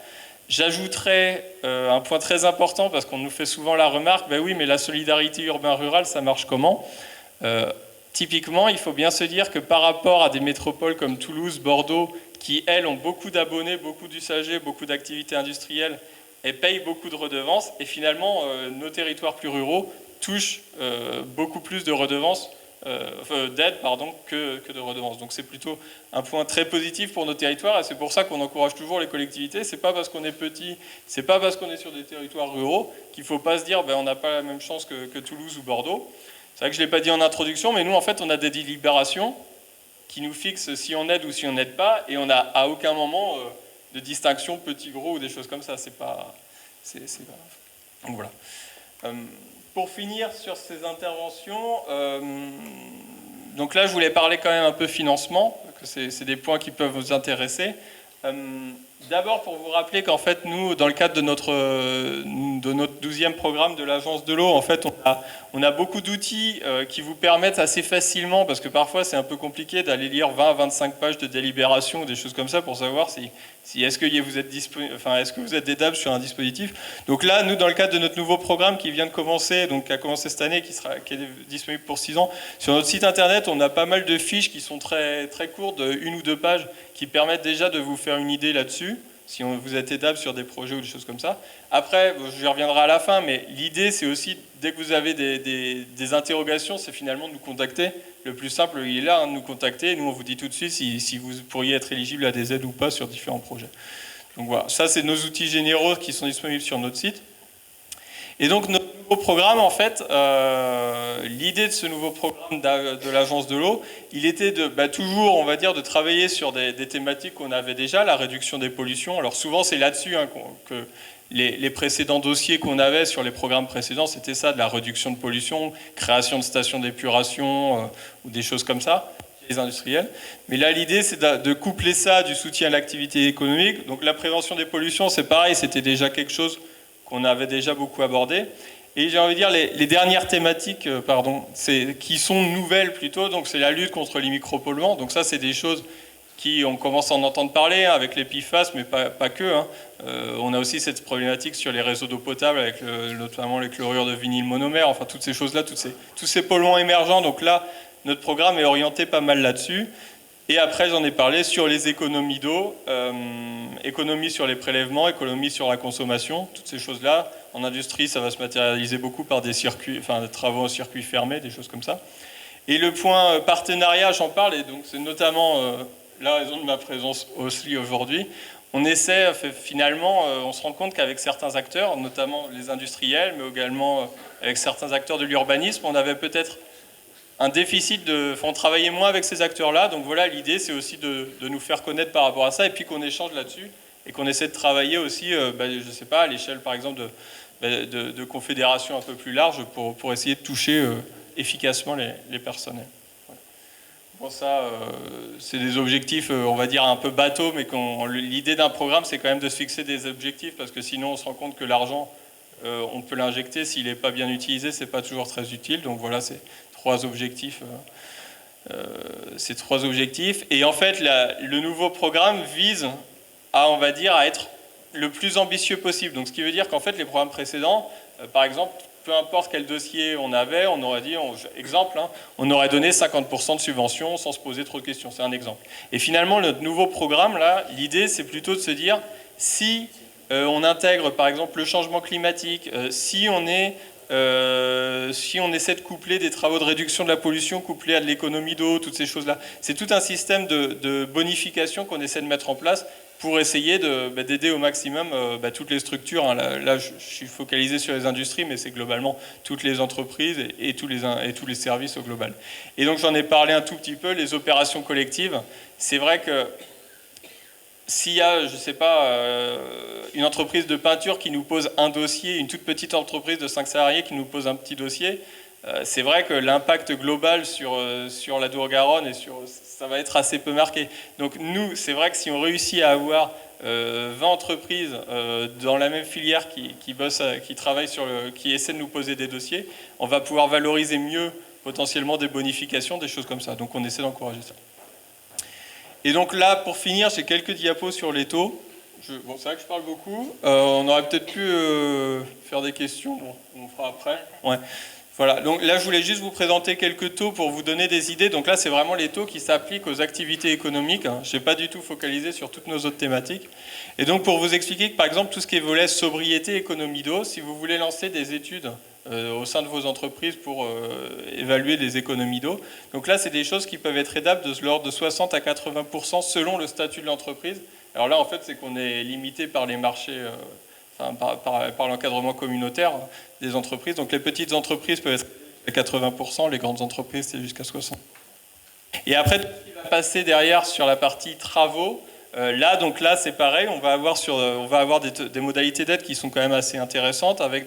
J'ajouterais un point très important, parce qu'on nous fait souvent la remarque, ben oui, mais la solidarité urbain-rural, ça marche comment? Typiquement, il faut bien se dire que par rapport à des métropoles comme Toulouse, Bordeaux, qui elles ont beaucoup d'abonnés, beaucoup d'usagers, beaucoup d'activités industrielles, et payent beaucoup de redevances, et finalement nos territoires plus ruraux touchent beaucoup plus de redevances, d'aide que de redevances. Donc c'est plutôt un point très positif pour nos territoires, et c'est pour ça qu'on encourage toujours les collectivités. C'est pas parce qu'on est petit, c'est pas parce qu'on est sur des territoires ruraux qu'il faut pas se dire ben, on n'a pas la même chance que Toulouse ou Bordeaux. C'est vrai que je ne l'ai pas dit en introduction, mais nous en fait on a des délibérations qui nous fixent si on aide ou si on n'aide pas, et on n'a à aucun moment de distinction petit, gros ou des choses comme ça. C'est pas grave. Donc voilà. Pour finir sur ces interventions, donc là je voulais parler quand même un peu financement, que c'est des points qui peuvent vous intéresser. D'abord pour vous rappeler qu'en fait nous, dans le cadre de notre 12e programme de l'Agence de l'eau, en fait on a beaucoup d'outils qui vous permettent assez facilement, parce que parfois c'est un peu compliqué d'aller lire 20-25 pages de délibération ou des choses comme ça pour savoir si est-ce que vous êtes aidable sur un dispositif. Donc là, nous, dans le cadre de notre nouveau programme qui vient de commencer, donc qui a commencé cette année, qui est disponible pour 6 ans, sur notre site internet, on a pas mal de fiches qui sont très, très courtes, de 1 ou 2 pages, qui permettent déjà de vous faire une idée là-dessus, si vous êtes aidable sur des projets ou des choses comme ça. Après, je reviendrai à la fin, mais l'idée, c'est aussi, dès que vous avez des interrogations, c'est finalement de nous contacter. Le plus simple, il est là, de nous contacter. Nous, on vous dit tout de suite si vous pourriez être éligible à des aides ou pas sur différents projets. Donc voilà, ça, c'est nos outils généraux qui sont disponibles sur notre site. Et donc, notre nouveau programme, en fait, l'idée de ce nouveau programme de l'Agence de l'eau, il était toujours, on va dire, de travailler sur des thématiques qu'on avait déjà, la réduction des pollutions. Alors souvent, c'est là-dessus que les précédents dossiers qu'on avait sur les programmes précédents, c'était ça, de la réduction de pollution, création de stations d'épuration ou des choses comme ça, les industriels. Mais là, l'idée, c'est de coupler ça du soutien à l'activité économique. Donc la prévention des pollutions, c'est pareil, c'était déjà quelque chose qu'on avait déjà beaucoup abordé. Et j'ai envie de dire, les dernières thématiques, qui sont nouvelles plutôt, donc c'est la lutte contre les micropolluants. Donc ça, c'est des choses on commence à en entendre parler, avec les PFAS, mais pas que. On a aussi cette problématique sur les réseaux d'eau potable, avec notamment les chlorures de vinyle monomère, enfin toutes ces choses-là, tous ces polluants émergents. Donc là, notre programme est orienté pas mal là-dessus. Et après, j'en ai parlé sur les économies d'eau, économie sur les prélèvements, économie sur la consommation, toutes ces choses-là. En industrie, ça va se matérialiser beaucoup par des travaux en circuit fermé, des choses comme ça. Et le point partenariat, j'en parle, et donc c'est notamment la raison de ma présence aussi aujourd'hui. On essaie, finalement, on se rend compte qu'avec certains acteurs, notamment les industriels, mais également avec certains acteurs de l'urbanisme, on avait peut-être un déficit on travaillait moins avec ces acteurs-là. Donc voilà, l'idée, c'est aussi de nous faire connaître par rapport à ça, et puis qu'on échange là-dessus, et qu'on essaie de travailler aussi, je ne sais pas, à l'échelle, par exemple, de confédérations un peu plus larges pour essayer de toucher efficacement les personnels. Voilà. Bon, ça, c'est des objectifs, on va dire, un peu bateaux, mais l'idée d'un programme, c'est quand même de se fixer des objectifs, parce que sinon, on se rend compte que l'argent, on peut l'injecter, s'il n'est pas bien utilisé, c'est pas toujours très utile. Donc voilà, c'est trois objectifs. Et en fait, le nouveau programme vise à, on va dire, à être le plus ambitieux possible. Donc, ce qui veut dire qu'en fait, les programmes précédents, par exemple, peu importe quel dossier on avait, on aurait dit, exemple, hein, on aurait donné 50% de subventions sans se poser trop de questions. C'est un exemple. Et finalement, notre nouveau programme, là, l'idée, c'est plutôt de se dire, si on intègre, par exemple, le changement climatique, si on essaie de coupler des travaux de réduction de la pollution couplés à de l'économie d'eau, toutes ces choses-là, c'est tout un système de bonification qu'on essaie de mettre en place pour essayer d'aider au maximum toutes les structures. Là, je suis focalisé sur les industries, mais c'est globalement toutes les entreprises et tous les services au global. Et donc j'en ai parlé un tout petit peu, les opérations collectives. C'est vrai que s'il y a, je ne sais pas, une entreprise de peinture qui nous pose un dossier, une toute petite entreprise de 5 salariés qui nous pose un petit dossier, c'est vrai que l'impact global sur la Dour-Garonne ça va être assez peu marqué. Donc nous, c'est vrai que si on réussit à avoir 20 entreprises dans la même filière qui travaillent qui essaient de nous poser des dossiers, on va pouvoir valoriser mieux potentiellement des bonifications, des choses comme ça. Donc on essaie d'encourager ça. Et donc là, pour finir, j'ai quelques diapos sur les taux. Bon, c'est vrai que je parle beaucoup. On aurait peut-être pu faire des questions. Bon, on fera après. Ouais. Voilà, donc là je voulais juste vous présenter quelques taux pour vous donner des idées. Donc là c'est vraiment les taux qui s'appliquent aux activités économiques. Je n'ai pas du tout focalisé sur toutes nos autres thématiques. Et donc pour vous expliquer que par exemple tout ce qui est volet sobriété, économie d'eau, si vous voulez lancer des études au sein de vos entreprises pour évaluer les économies d'eau, donc là c'est des choses qui peuvent être aidables de l'ordre de 60 à 80% selon le statut de l'entreprise. Alors là en fait c'est qu'on est limité par les marchés... par l'encadrement communautaire des entreprises. Donc les petites entreprises peuvent être à 80%, les grandes entreprises c'est jusqu'à 60%. Et après, tout ce qui va passer derrière sur la partie travaux, là c'est pareil, on va avoir des modalités d'aide qui sont quand même assez intéressantes avec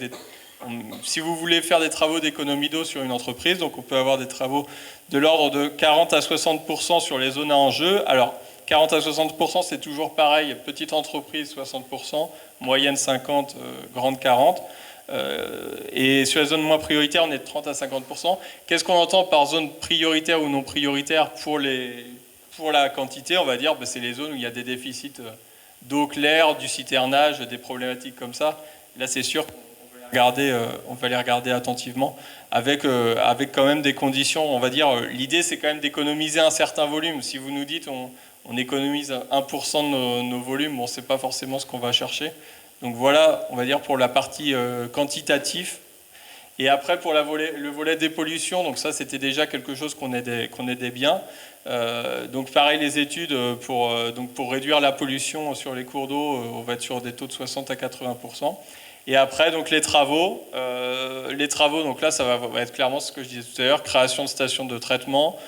si vous voulez faire des travaux d'économie d'eau sur une entreprise, donc on peut avoir des travaux de l'ordre de 40 à 60% sur les zones à enjeu. Alors 40 à 60%, c'est toujours pareil, petite entreprise 60%, moyenne 50%, grande 40%. Et sur les zones moins prioritaires, on est de 30 à 50%. Qu'est-ce qu'on entend par zone prioritaire ou non prioritaire pour la quantité? On va dire c'est les zones où il y a des déficits d'eau claire, du citernage, des problématiques comme ça. Là, c'est sûr on va les regarder attentivement avec quand même des conditions. On va dire, l'idée, c'est quand même d'économiser un certain volume. Si vous nous dites on économise 1% de nos volumes, bon, c'est pas forcément ce qu'on va chercher. Donc voilà, on va dire pour la partie quantitative. Et après, pour le volet dépollution, donc ça, c'était déjà quelque chose qu'on aidait bien. Donc pareil, les études pour réduire la pollution sur les cours d'eau, on va être sur des taux de 60 à 80%. Et après, donc les travaux, donc là, ça va être clairement ce que je disais tout à l'heure, création de stations de traitement,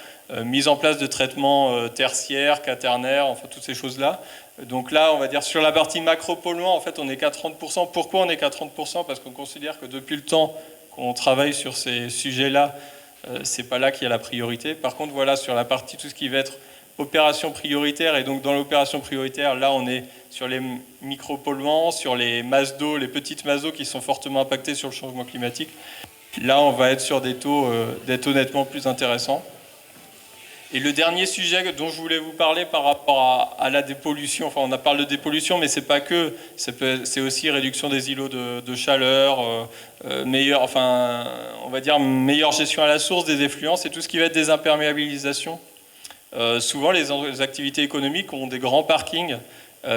mise en place de traitements tertiaires, quaternaires, enfin toutes ces choses-là. Donc là, on va dire sur la partie macro-polluant, en fait, on n'est qu'à 30%. Pourquoi on n'est qu'à 30%? Parce qu'on considère que depuis le temps qu'on travaille sur ces sujets-là, c'est pas là qu'il y a la priorité. Par contre, voilà, sur la partie, tout ce qui va être opération prioritaire, et donc dans l'opération prioritaire, là, on est sur les micro-polluants, sur les masses d'eau, les petites masses d'eau qui sont fortement impactées sur le changement climatique. Là, on va être sur des taux nettement plus intéressants. Et le dernier sujet dont je voulais vous parler par rapport à la dépollution, enfin on a parlé de dépollution, mais c'est pas que, c'est aussi réduction des îlots de chaleur, meilleure gestion à la source des effluents, et tout ce qui va être des imperméabilisations. Souvent les activités économiques ont des grands parkings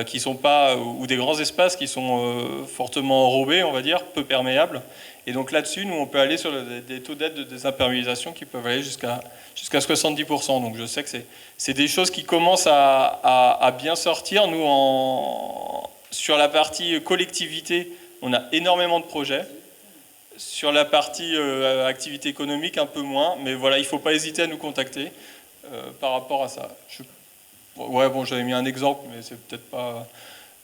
qui sont pas, ou des grands espaces qui sont fortement enrobés, on va dire, peu perméables. Et donc là-dessus, nous, on peut aller sur des taux d'aide de désimperméabilisation qui peuvent aller jusqu'à 70%. Donc je sais que c'est des choses qui commencent à bien sortir. Nous, sur la partie collectivité, on a énormément de projets. Sur la partie activité économique, un peu moins. Mais voilà, il ne faut pas hésiter à nous contacter par rapport à ça. J'avais mis un exemple, mais c'est peut-être pas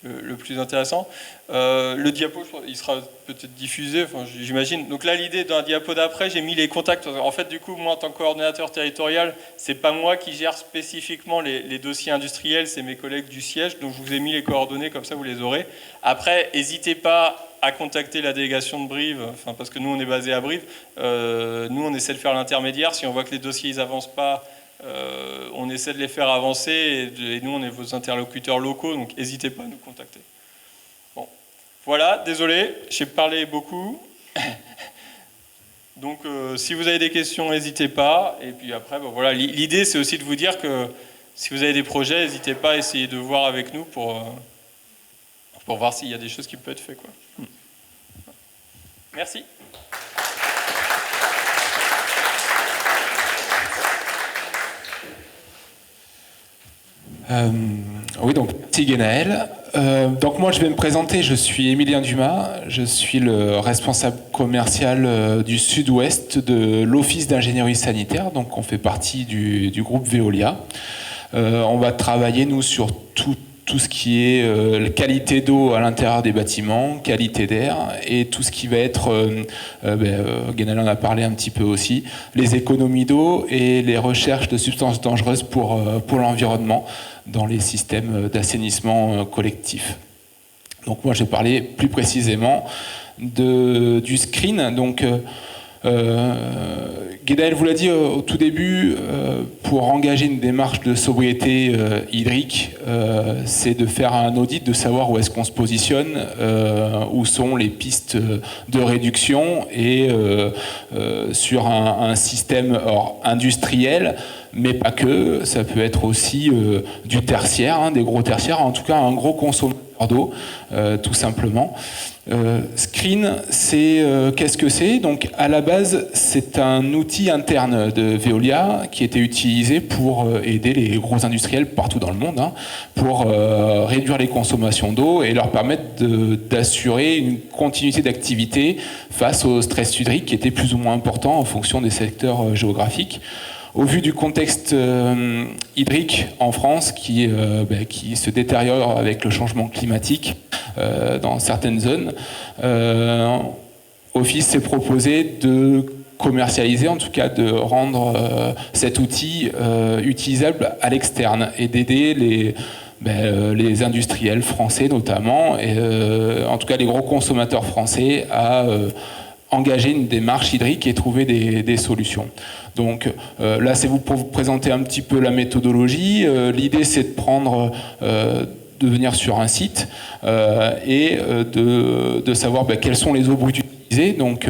le plus intéressant. Le diapo, il sera peut-être diffusé, j'imagine. Donc là, l'idée d'un diapo d'après, j'ai mis les contacts. En fait, du coup, moi, en tant que coordonnateur territorial, c'est pas moi qui gère spécifiquement les dossiers industriels, c'est mes collègues du siège. Donc, je vous ai mis les coordonnées, comme ça, vous les aurez. Après, n'hésitez pas à contacter la délégation de Brive, parce que nous, on est basé à Brive. Nous, on essaie de faire l'intermédiaire. Si on voit que les dossiers, ils n'avancent pas, on essaie de les faire avancer. Et nous, on est vos interlocuteurs locaux, donc n'hésitez pas à nous contacter. Voilà, désolé, j'ai parlé beaucoup. Donc, si vous avez des questions, n'hésitez pas. Et puis après, voilà, l'idée, c'est aussi de vous dire que si vous avez des projets, n'hésitez pas à essayer de voir avec nous pour voir s'il y a des choses qui peuvent être faites, quoi. Merci. Oui, donc merci Guénaël. Donc moi je vais me présenter, je suis Émilien Dumas, je suis le responsable commercial du sud-ouest de l'Office d'ingénierie sanitaire, donc on fait partie du groupe Veolia. On va travailler nous sur tout ce qui est qualité d'eau à l'intérieur des bâtiments, qualité d'air et tout ce qui va être, Guénaël en a parlé un petit peu aussi, les économies d'eau et les recherches de substances dangereuses pour l'environnement dans les systèmes d'assainissement collectif. Donc moi, je vais parler plus précisément du screen. Donc, Guénaël vous l'a dit au tout début, pour engager une démarche de sobriété hydrique, c'est de faire un audit, de savoir où est-ce qu'on se positionne, où sont les pistes de réduction et sur un système industriel, mais pas que, ça peut être aussi du tertiaire, des gros tertiaires, en tout cas un gros consommateur d'eau, tout simplement. Screen, c'est qu'est-ce que c'est? Donc à la base, c'est un outil interne de Veolia qui était utilisé pour aider les gros industriels partout dans le monde, pour réduire les consommations d'eau et leur permettre d'assurer une continuité d'activité face au stress hydrique qui était plus ou moins important en fonction des secteurs géographiques. Au vu du contexte hydrique en France qui se détériore avec le changement climatique dans certaines zones, Office s'est proposé de commercialiser, en tout cas de rendre cet outil utilisable à l'externe et d'aider les industriels français notamment, et en tout cas les gros consommateurs français à engager une démarche hydrique et trouver des solutions. Donc là, c'est pour vous présenter un petit peu la méthodologie. L'idée, c'est de venir sur un site et de savoir quelles sont les eaux brutes utilisées. Donc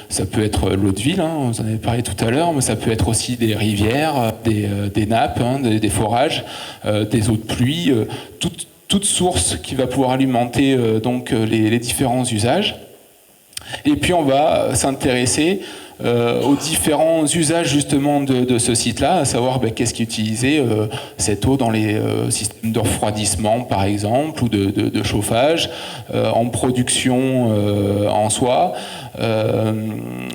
ça peut être l'eau de ville, vous en avez parlé tout à l'heure, mais ça peut être aussi des rivières, des nappes, des forages, des eaux de pluie, toute source qui va pouvoir alimenter les différents usages. Et puis on va s'intéresser aux différents usages justement de ce site-là, à savoir qu'est-ce qui est utilisé, cette eau dans les systèmes de refroidissement par exemple, ou de chauffage, en production en soi,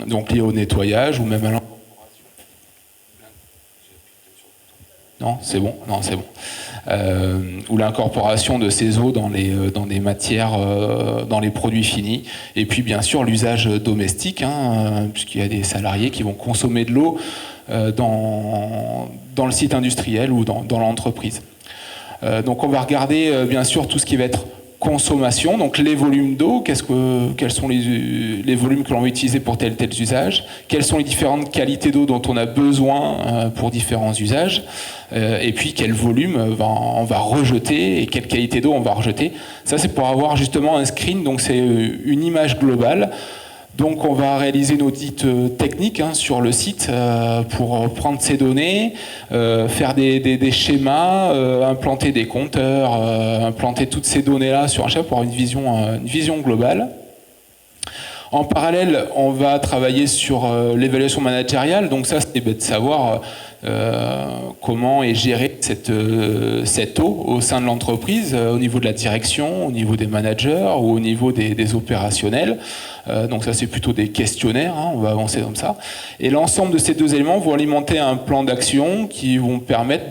donc lié au nettoyage ou même à l'incorporation. Non, c'est bon. Ou l'incorporation de ces eaux dans des matières, dans les produits finis. Et puis bien sûr l'usage domestique, puisqu'il y a des salariés qui vont consommer de l'eau dans le site industriel ou dans l'entreprise. Donc on va regarder bien sûr tout ce qui va être consommation, donc les volumes d'eau, quels sont les volumes que l'on va utiliser pour tel usage, quelles sont les différentes qualités d'eau dont on a besoin pour différents usages, et puis quel volume on va rejeter et quelle qualité d'eau on va rejeter. Ça, c'est pour avoir justement un screen, donc c'est une image globale. Donc on va réaliser une audit technique sur le site pour prendre ces données, faire des schémas, implanter des compteurs, implanter toutes ces données-là sur un schéma pour avoir une vision globale. En parallèle, on va travailler sur l'évaluation managériale. Donc ça, c'est de savoir comment est gérée cette eau au sein de l'entreprise, au niveau de la direction, au niveau des managers ou au niveau des opérationnels. Donc ça, c'est plutôt des questionnaires, on va avancer comme ça. Et l'ensemble de ces deux éléments vont alimenter un plan d'action qui vont permettre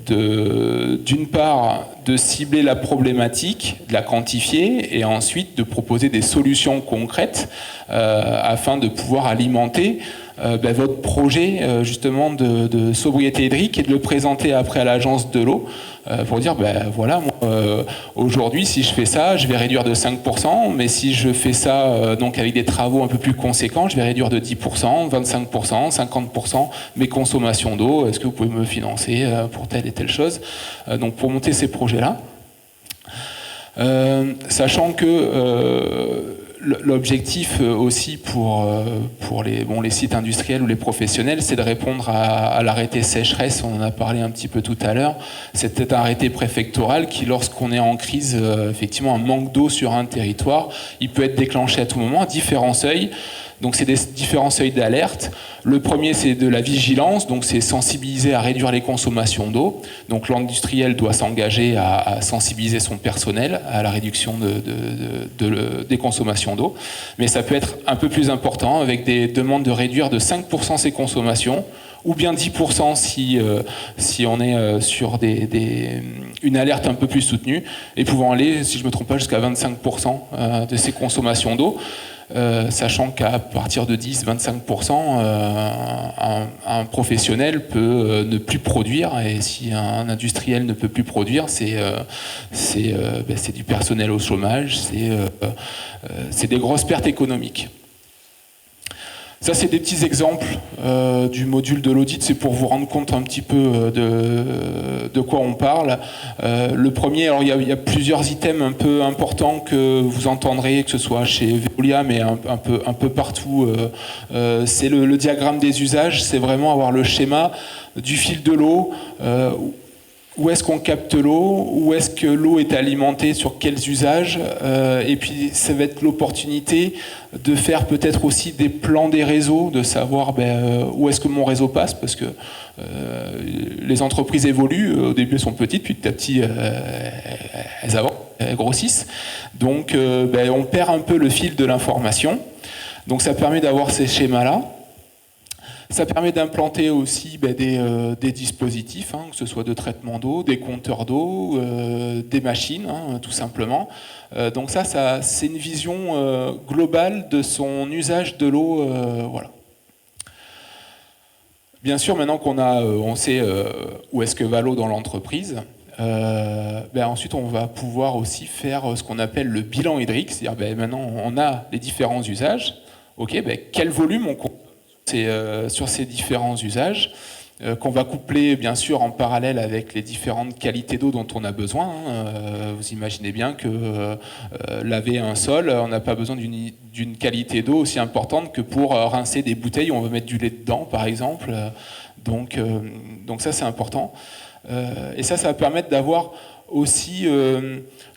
d'une part de cibler la problématique, de la quantifier et ensuite de proposer des solutions concrètes afin de pouvoir alimenter votre projet justement de sobriété hydrique et de le présenter après à l'agence de l'eau pour dire voilà, aujourd'hui si je fais ça, je vais réduire de 5%, mais si je fais ça donc avec des travaux un peu plus conséquents, je vais réduire de 10%, 25%, 50% mes consommations d'eau. Est-ce que vous pouvez me financer pour telle et telle chose, donc pour monter ces projets-là. Sachant que l'objectif aussi pour les sites industriels ou les professionnels, c'est de répondre à l'arrêté sécheresse, on en a parlé un petit peu tout à l'heure. C'est un arrêté préfectoral qui, lorsqu'on est en crise, effectivement un manque d'eau sur un territoire, il peut être déclenché à tout moment à différents seuils. Donc c'est des différents seuils d'alerte. Le premier, c'est de la vigilance, donc c'est sensibiliser à réduire les consommations d'eau. Donc l'industriel doit s'engager à sensibiliser son personnel à la réduction des consommations d'eau. Mais ça peut être un peu plus important avec des demandes de réduire de 5% ses consommations, ou bien 10% si on est sur une alerte un peu plus soutenue, et pouvant aller, si je ne me trompe pas, jusqu'à 25% de ses consommations d'eau. Sachant qu'à partir de 10-25%, un professionnel peut ne plus produire, et si un industriel ne peut plus produire, c'est du personnel au chômage, c'est des grosses pertes économiques. Ça, c'est des petits exemples du module de l'audit, c'est pour vous rendre compte un petit peu de quoi on parle. Le premier, alors il y a plusieurs items un peu importants que vous entendrez, que ce soit chez Veolia, mais un peu partout. C'est le diagramme des usages, c'est vraiment avoir le schéma du fil de l'eau. Où est-ce qu'on capte l'eau, où est-ce que l'eau est alimentée, sur quels usages, et puis ça va être l'opportunité de faire peut-être aussi des plans des réseaux, de savoir où est-ce que mon réseau passe, parce que les entreprises évoluent, au début elles sont petites, puis petit à petit elles avancent, elles grossissent, donc on perd un peu le fil de l'information, donc ça permet d'avoir ces schémas-là. Ça permet d'implanter aussi des dispositifs, que ce soit de traitement d'eau, des compteurs d'eau, des machines, tout simplement. Donc ça c'est une vision globale de son usage de l'eau. Voilà. Bien sûr, maintenant on sait où est-ce que va l'eau dans l'entreprise, ensuite on va pouvoir aussi faire ce qu'on appelle le bilan hydrique, c'est-à-dire maintenant on a les différents usages. Ok, quel volume on compte sur ces différents usages, qu'on va coupler bien sûr en parallèle avec les différentes qualités d'eau dont on a besoin. Vous imaginez bien que laver un sol, on n'a pas besoin d'une qualité d'eau aussi importante que pour rincer des bouteilles où on va mettre du lait dedans, par exemple. Donc ça, c'est important. Et ça va permettre d'avoir aussi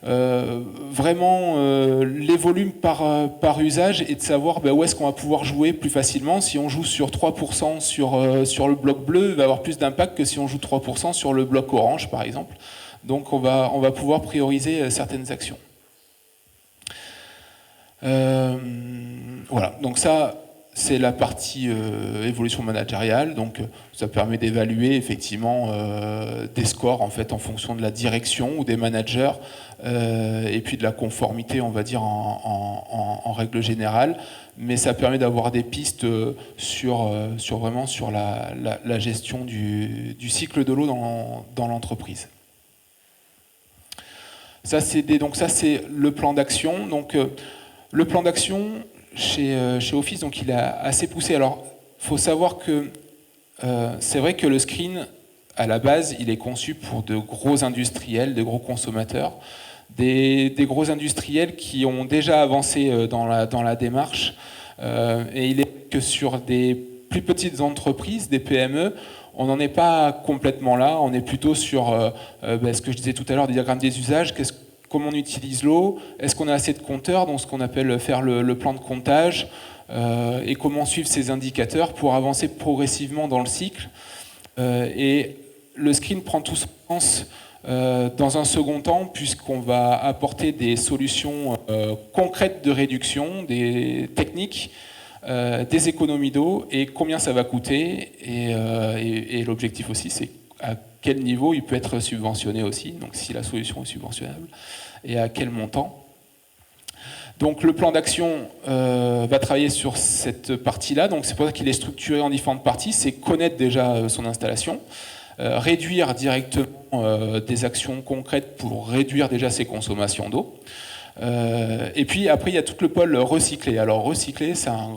vraiment les volumes par usage, et de savoir où est-ce qu'on va pouvoir jouer plus facilement. Si on joue sur 3% sur le bloc bleu, il va avoir plus d'impact que si on joue 3% sur le bloc orange, par exemple. Donc on va pouvoir prioriser certaines actions. Voilà, donc ça c'est la partie évolution managériale, donc ça permet d'évaluer effectivement des scores en fait en fonction de la direction ou des managers, et puis de la conformité, on va dire en règle générale, mais ça permet d'avoir des pistes sur la gestion du cycle de l'eau dans l'entreprise. Ça c'est le plan d'action. Donc le plan d'action chez Office, donc il est assez poussé. Alors, il faut savoir que c'est vrai que le screen, à la base, il est conçu pour de gros industriels, de gros consommateurs, des gros industriels qui ont déjà avancé dans la démarche. Et il est que sur des plus petites entreprises, des PME, on n'en est pas complètement là. On est plutôt sur ce que je disais tout à l'heure, des diagrammes des usages. Comment on utilise l'eau, est-ce qu'on a assez de compteurs, donc ce qu'on appelle faire le plan de comptage, et comment suivre ces indicateurs pour avancer progressivement dans le cycle. Et le screen prend tout son sens dans un second temps, puisqu'on va apporter des solutions concrètes de réduction, des techniques, des économies d'eau, et combien ça va coûter, et l'objectif aussi, c'est à quel niveau il peut être subventionné aussi, donc si la solution est subventionnable, et à quel montant. Donc le plan d'action va travailler sur cette partie-là, donc c'est pour ça qu'il est structuré en différentes parties, c'est connaître déjà son installation, réduire directement des actions concrètes pour réduire déjà ses consommations d'eau, et puis après il y a tout le pôle recycler. Alors recycler, c'est un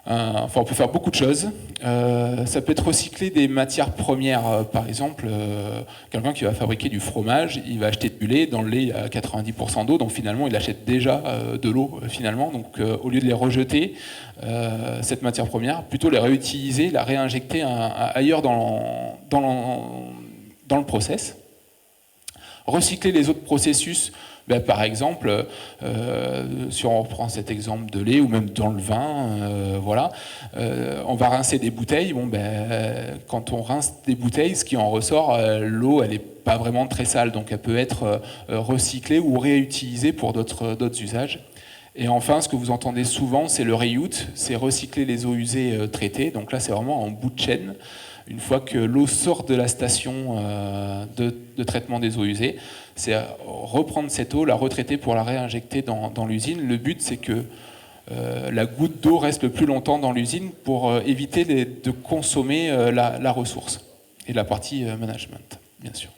Enfin, on peut faire beaucoup de choses. Ça peut être recycler des matières premières. Par exemple, quelqu'un qui va fabriquer du fromage, il va acheter du lait. Dans le lait, il y a 90% d'eau, donc finalement, il achète déjà de l'eau. Finalement, donc au lieu de les rejeter, cette matière première, plutôt les réutiliser, la réinjecter ailleurs dans le process. Recycler les autres processus. Ben, par exemple, si on reprend cet exemple de lait ou même dans le vin, voilà, on va rincer des bouteilles. Bon, ben, quand on rince des bouteilles, ce qui en ressort, l'eau, elle n'est pas vraiment très sale, donc elle peut être recyclée ou réutilisée pour d'autres usages. Et enfin, ce que vous entendez souvent, c'est le reuse, c'est recycler les eaux usées traitées. Donc là, c'est vraiment en bout de chaîne. Une fois que l'eau sort de la station de traitement des eaux usées, c'est reprendre cette eau, la retraiter pour la réinjecter dans l'usine. Le but, c'est que la goutte d'eau reste le plus longtemps dans l'usine pour éviter de consommer la ressource et la partie management, bien sûr.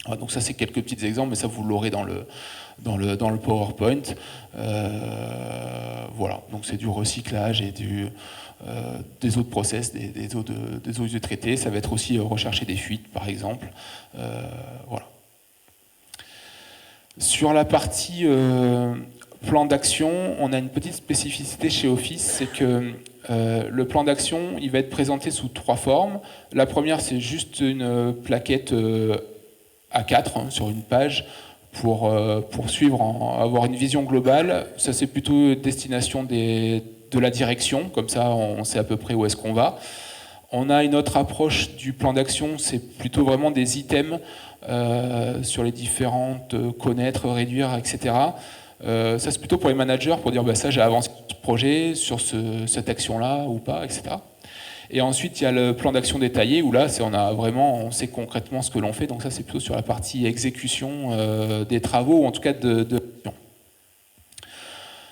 Alors, donc ça, c'est quelques petits exemples, mais ça, vous l'aurez dans le PowerPoint. Voilà, donc c'est du recyclage et des eaux de process, des eaux usées traitées. Ça va être aussi rechercher des fuites, par exemple. Voilà. Sur la partie plan d'action, on a une petite spécificité chez Office, c'est que le plan d'action, il va être présenté sous 3 formes. La première, c'est juste une plaquette A4 sur une page pour suivre, avoir une vision globale. Ça, c'est plutôt destination de la direction, comme ça on sait à peu près où est-ce qu'on va. On a une autre approche du plan d'action, c'est plutôt vraiment des items sur les différentes connaître, réduire, etc. Ça, c'est plutôt pour les managers, pour dire bah, ça, j'ai avancé ce projet sur cette action-là ou pas, etc. Et ensuite, il y a le plan d'action détaillé, où là, on sait concrètement ce que l'on fait. Donc ça, c'est plutôt sur la partie exécution des travaux, ou en tout cas de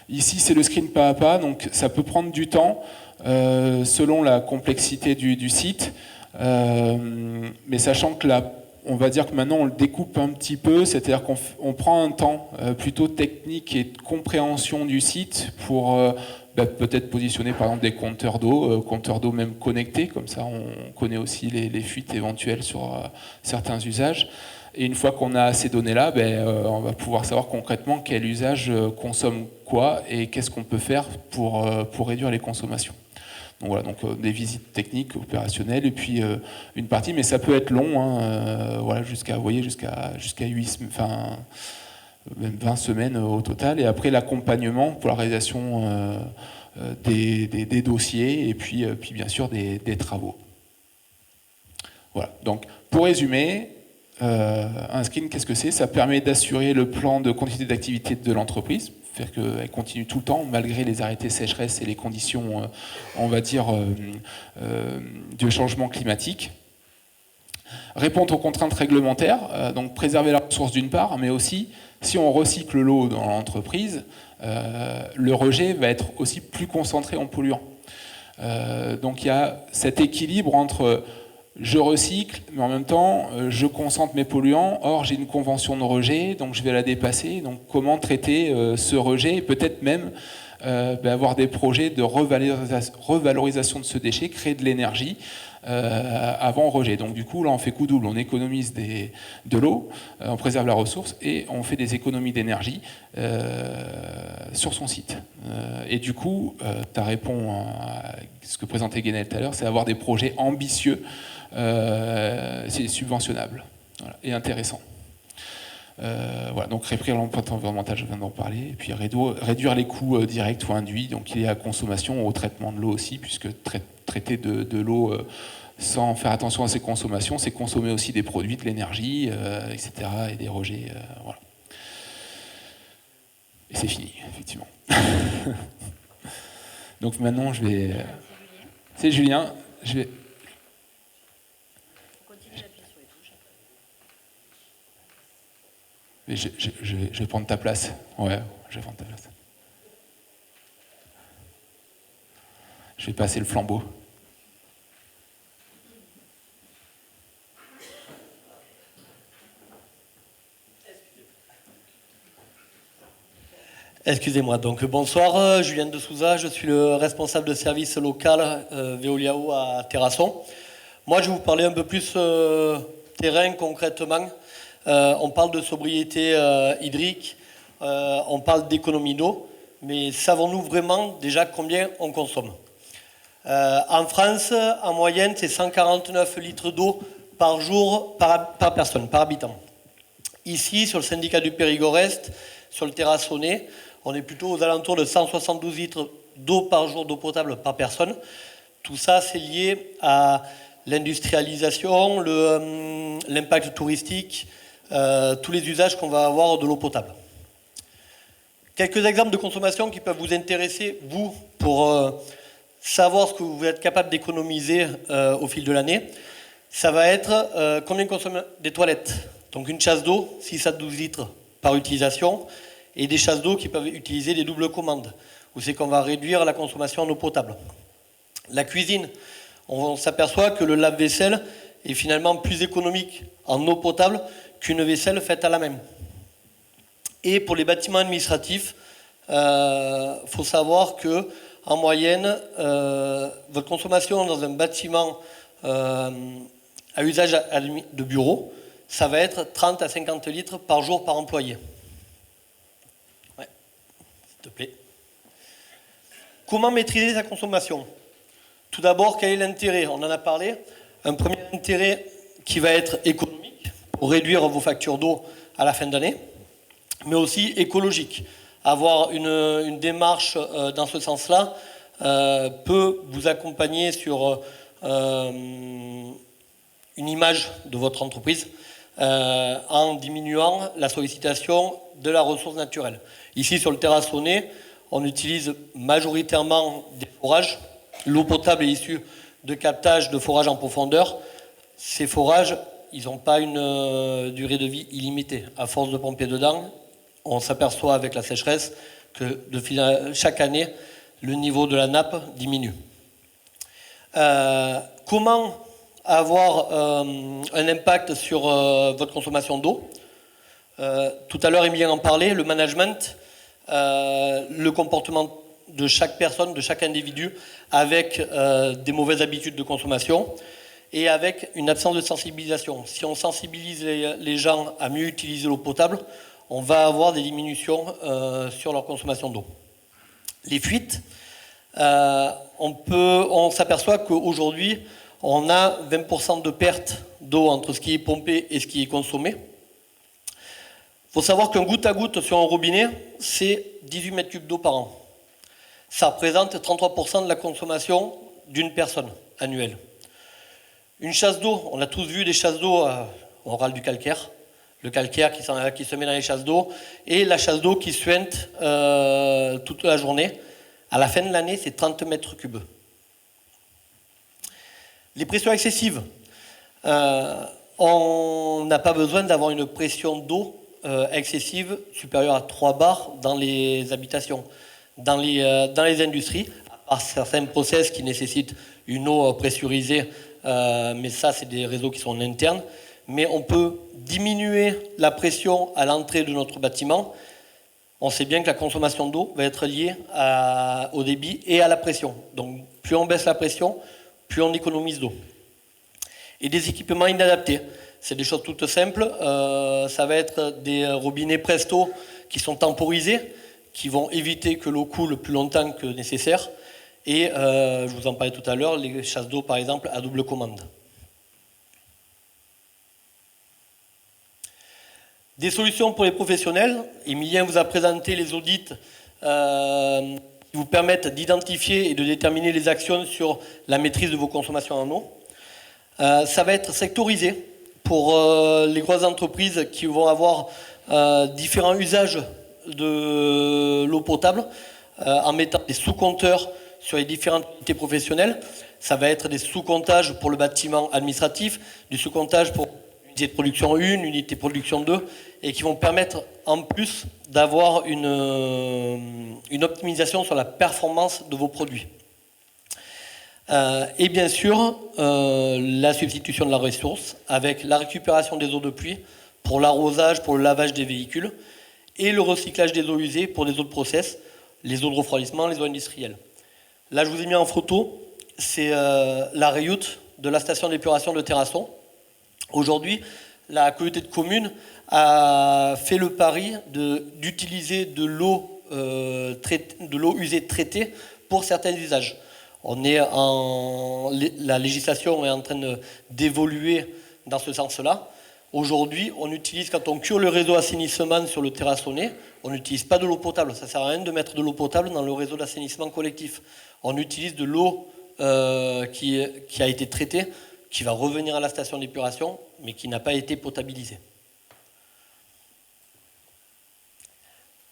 Ici, c'est le screen pas à pas, donc ça peut prendre du temps selon la complexité du site. Mais sachant que là, on va dire que maintenant, on le découpe un petit peu, c'est-à-dire qu'on prend un temps plutôt technique et de compréhension du site pour peut-être positionner par exemple des compteurs d'eau même connectés, comme ça on connaît aussi les fuites éventuelles sur certains usages. Et une fois qu'on a ces données-là, on va pouvoir savoir concrètement quel usage consomme quoi et qu'est-ce qu'on peut faire pour réduire les consommations. Donc voilà, donc des visites techniques, opérationnelles, et puis une partie, mais ça peut être long, voilà, jusqu'à 20 semaines au total, et après l'accompagnement pour la réalisation des dossiers, et puis bien sûr des travaux. Voilà, donc pour résumer, un screen, qu'est-ce que c'est? Ça permet d'assurer le plan de continuité d'activité de l'entreprise, faire qu'elle continue tout le temps, malgré les arrêtés sécheresse et les conditions, on va dire, du changement climatique. Répondre aux contraintes réglementaires, donc préserver la ressource d'une part, mais aussi, si on recycle l'eau dans l'entreprise, le rejet va être aussi plus concentré en polluants. Donc il y a cet équilibre entre je recycle, mais en même temps, je concentre mes polluants. Or, j'ai une convention de rejet, donc je vais la dépasser. Donc, comment traiter ce rejet et peut-être même avoir des projets de revalorisation de ce déchet, créer de l'énergie avant rejet. Donc, du coup, là, on fait coup double. On économise de l'eau, on préserve la ressource et on fait des économies d'énergie sur son site. Et du coup, tu réponds à ce que présentait Guénel tout à l'heure, c'est avoir des projets ambitieux. C'est subventionnable, voilà, et intéressant. Voilà, donc réduire l'empreinte environnementale, je viens d'en parler, et puis réduire les coûts directs ou induits, donc liés à la consommation, au traitement de l'eau aussi, puisque traiter de l'eau sans faire attention à ses consommations, c'est consommer aussi des produits, de l'énergie, etc., et des rejets, voilà. Et c'est fini, effectivement. Donc maintenant, je vais... C'est Julien, je vais... Mais je vais prendre ta place. Ouais, je vais prendre ta place. Je vais passer le flambeau. Excusez-moi. Donc bonsoir, Julien de Souza, je suis le responsable de service local Veolia Eau à Terrasson. Moi, je vais vous parler un peu plus terrain concrètement. On parle de sobriété hydrique, on parle d'économie d'eau, mais savons-nous vraiment déjà combien on consomme? En France, en moyenne, c'est 149 litres d'eau par jour, par personne, par habitant. Ici, sur le syndicat du Périgord-Est, sur le Terrassonnais, on est plutôt aux alentours de 172 litres d'eau par jour, d'eau potable par personne. Tout ça, c'est lié à l'industrialisation, l'impact touristique, tous les usages qu'on va avoir de l'eau potable. Quelques exemples de consommation qui peuvent vous intéresser, vous, pour savoir ce que vous êtes capable d'économiser au fil de l'année. Ça va être combien consomme des toilettes. Donc une chasse d'eau, 6 à 12 litres par utilisation, et des chasses d'eau qui peuvent utiliser des doubles commandes, où c'est qu'on va réduire la consommation en eau potable. La cuisine, on s'aperçoit que le lave-vaisselle est finalement plus économique en eau potable qu'une vaisselle faite à la main. Et pour les bâtiments administratifs, faut savoir que en moyenne, votre consommation dans un bâtiment à usage de bureau, ça va être 30 à 50 litres par jour par employé. Ouais, s'il te plaît. Comment maîtriser sa consommation? Tout d'abord, quel est l'intérêt? On en a parlé. Un premier intérêt qui va être économique, pour réduire vos factures d'eau à la fin d'année, mais aussi écologique. Avoir une démarche dans ce sens-là peut vous accompagner sur une image de votre entreprise en diminuant la sollicitation de la ressource naturelle. Ici, sur le Terrassonnais, on utilise majoritairement des forages. L'eau potable est issue de captage de forages en profondeur. Ces forages, ils n'ont pas une durée de vie illimitée. À force de pomper dedans, on s'aperçoit avec la sécheresse que chaque année, le niveau de la nappe diminue. Comment avoir un impact sur votre consommation d'eau? Tout à l'heure, Emilien en parlait, le management, le comportement de chaque personne, de chaque individu, avec des mauvaises habitudes de consommation et avec une absence de sensibilisation. Si on sensibilise les gens à mieux utiliser l'eau potable, on va avoir des diminutions sur leur consommation d'eau. Les fuites, on s'aperçoit qu'aujourd'hui, on a 20% de perte d'eau entre ce qui est pompé et ce qui est consommé. Il faut savoir qu'un goutte à goutte sur un robinet, c'est 18 mètres cubes d'eau par an. Ça représente 33% de la consommation d'une personne annuelle. Une chasse d'eau, on a tous vu des chasses d'eau, on râle du calcaire. Le calcaire qui se met dans les chasses d'eau et la chasse d'eau qui suinte toute la journée. À la fin de l'année, c'est 30 mètres cubes. Les pressions excessives. On n'a pas besoin d'avoir une pression d'eau excessive supérieure à 3 bars dans les habitations. Dans les industries, à part certains process qui nécessitent une eau pressurisée, mais ça, c'est des réseaux qui sont internes. Mais on peut diminuer la pression à l'entrée de notre bâtiment. On sait bien que la consommation d'eau va être liée au débit et à la pression. Donc plus on baisse la pression, plus on économise d'eau. Et des équipements inadaptés. C'est des choses toutes simples. Ça va être des robinets Presto qui sont temporisés, qui vont éviter que l'eau coule plus longtemps que nécessaire. Et je vous en parlais tout à l'heure, les chasses d'eau par exemple à double commande. Des solutions pour les professionnels. Emilien vous a présenté les audits qui vous permettent d'identifier et de déterminer les actions sur la maîtrise de vos consommations en eau. Ça va être sectorisé pour les grosses entreprises qui vont avoir différents usages de l'eau potable en mettant des sous-compteurs sur les différentes unités professionnelles. Ça va être des sous-comptages pour le bâtiment administratif, du sous-comptage pour unité de production 1, unité de production 2, et qui vont permettre en plus d'avoir une optimisation sur la performance de vos produits. Et bien sûr, la substitution de la ressource avec la récupération des eaux de pluie pour l'arrosage, pour le lavage des véhicules, et le recyclage des eaux usées pour des eaux de process, les eaux de refroidissement, les eaux industrielles. Là, je vous ai mis en photo, c'est la réhute de la station d'épuration de Terrasson. Aujourd'hui, la communauté de communes a fait le pari d'utiliser de l'eau usée traitée pour certains usages. La législation est en train d'évoluer dans ce sens-là. Aujourd'hui, on utilise, quand on cure le réseau assainissement sur le terrassonnais, on n'utilise pas de l'eau potable. Ça ne sert à rien de mettre de l'eau potable dans le réseau d'assainissement collectif. On utilise de l'eau qui a été traitée, qui va revenir à la station d'épuration, mais qui n'a pas été potabilisée.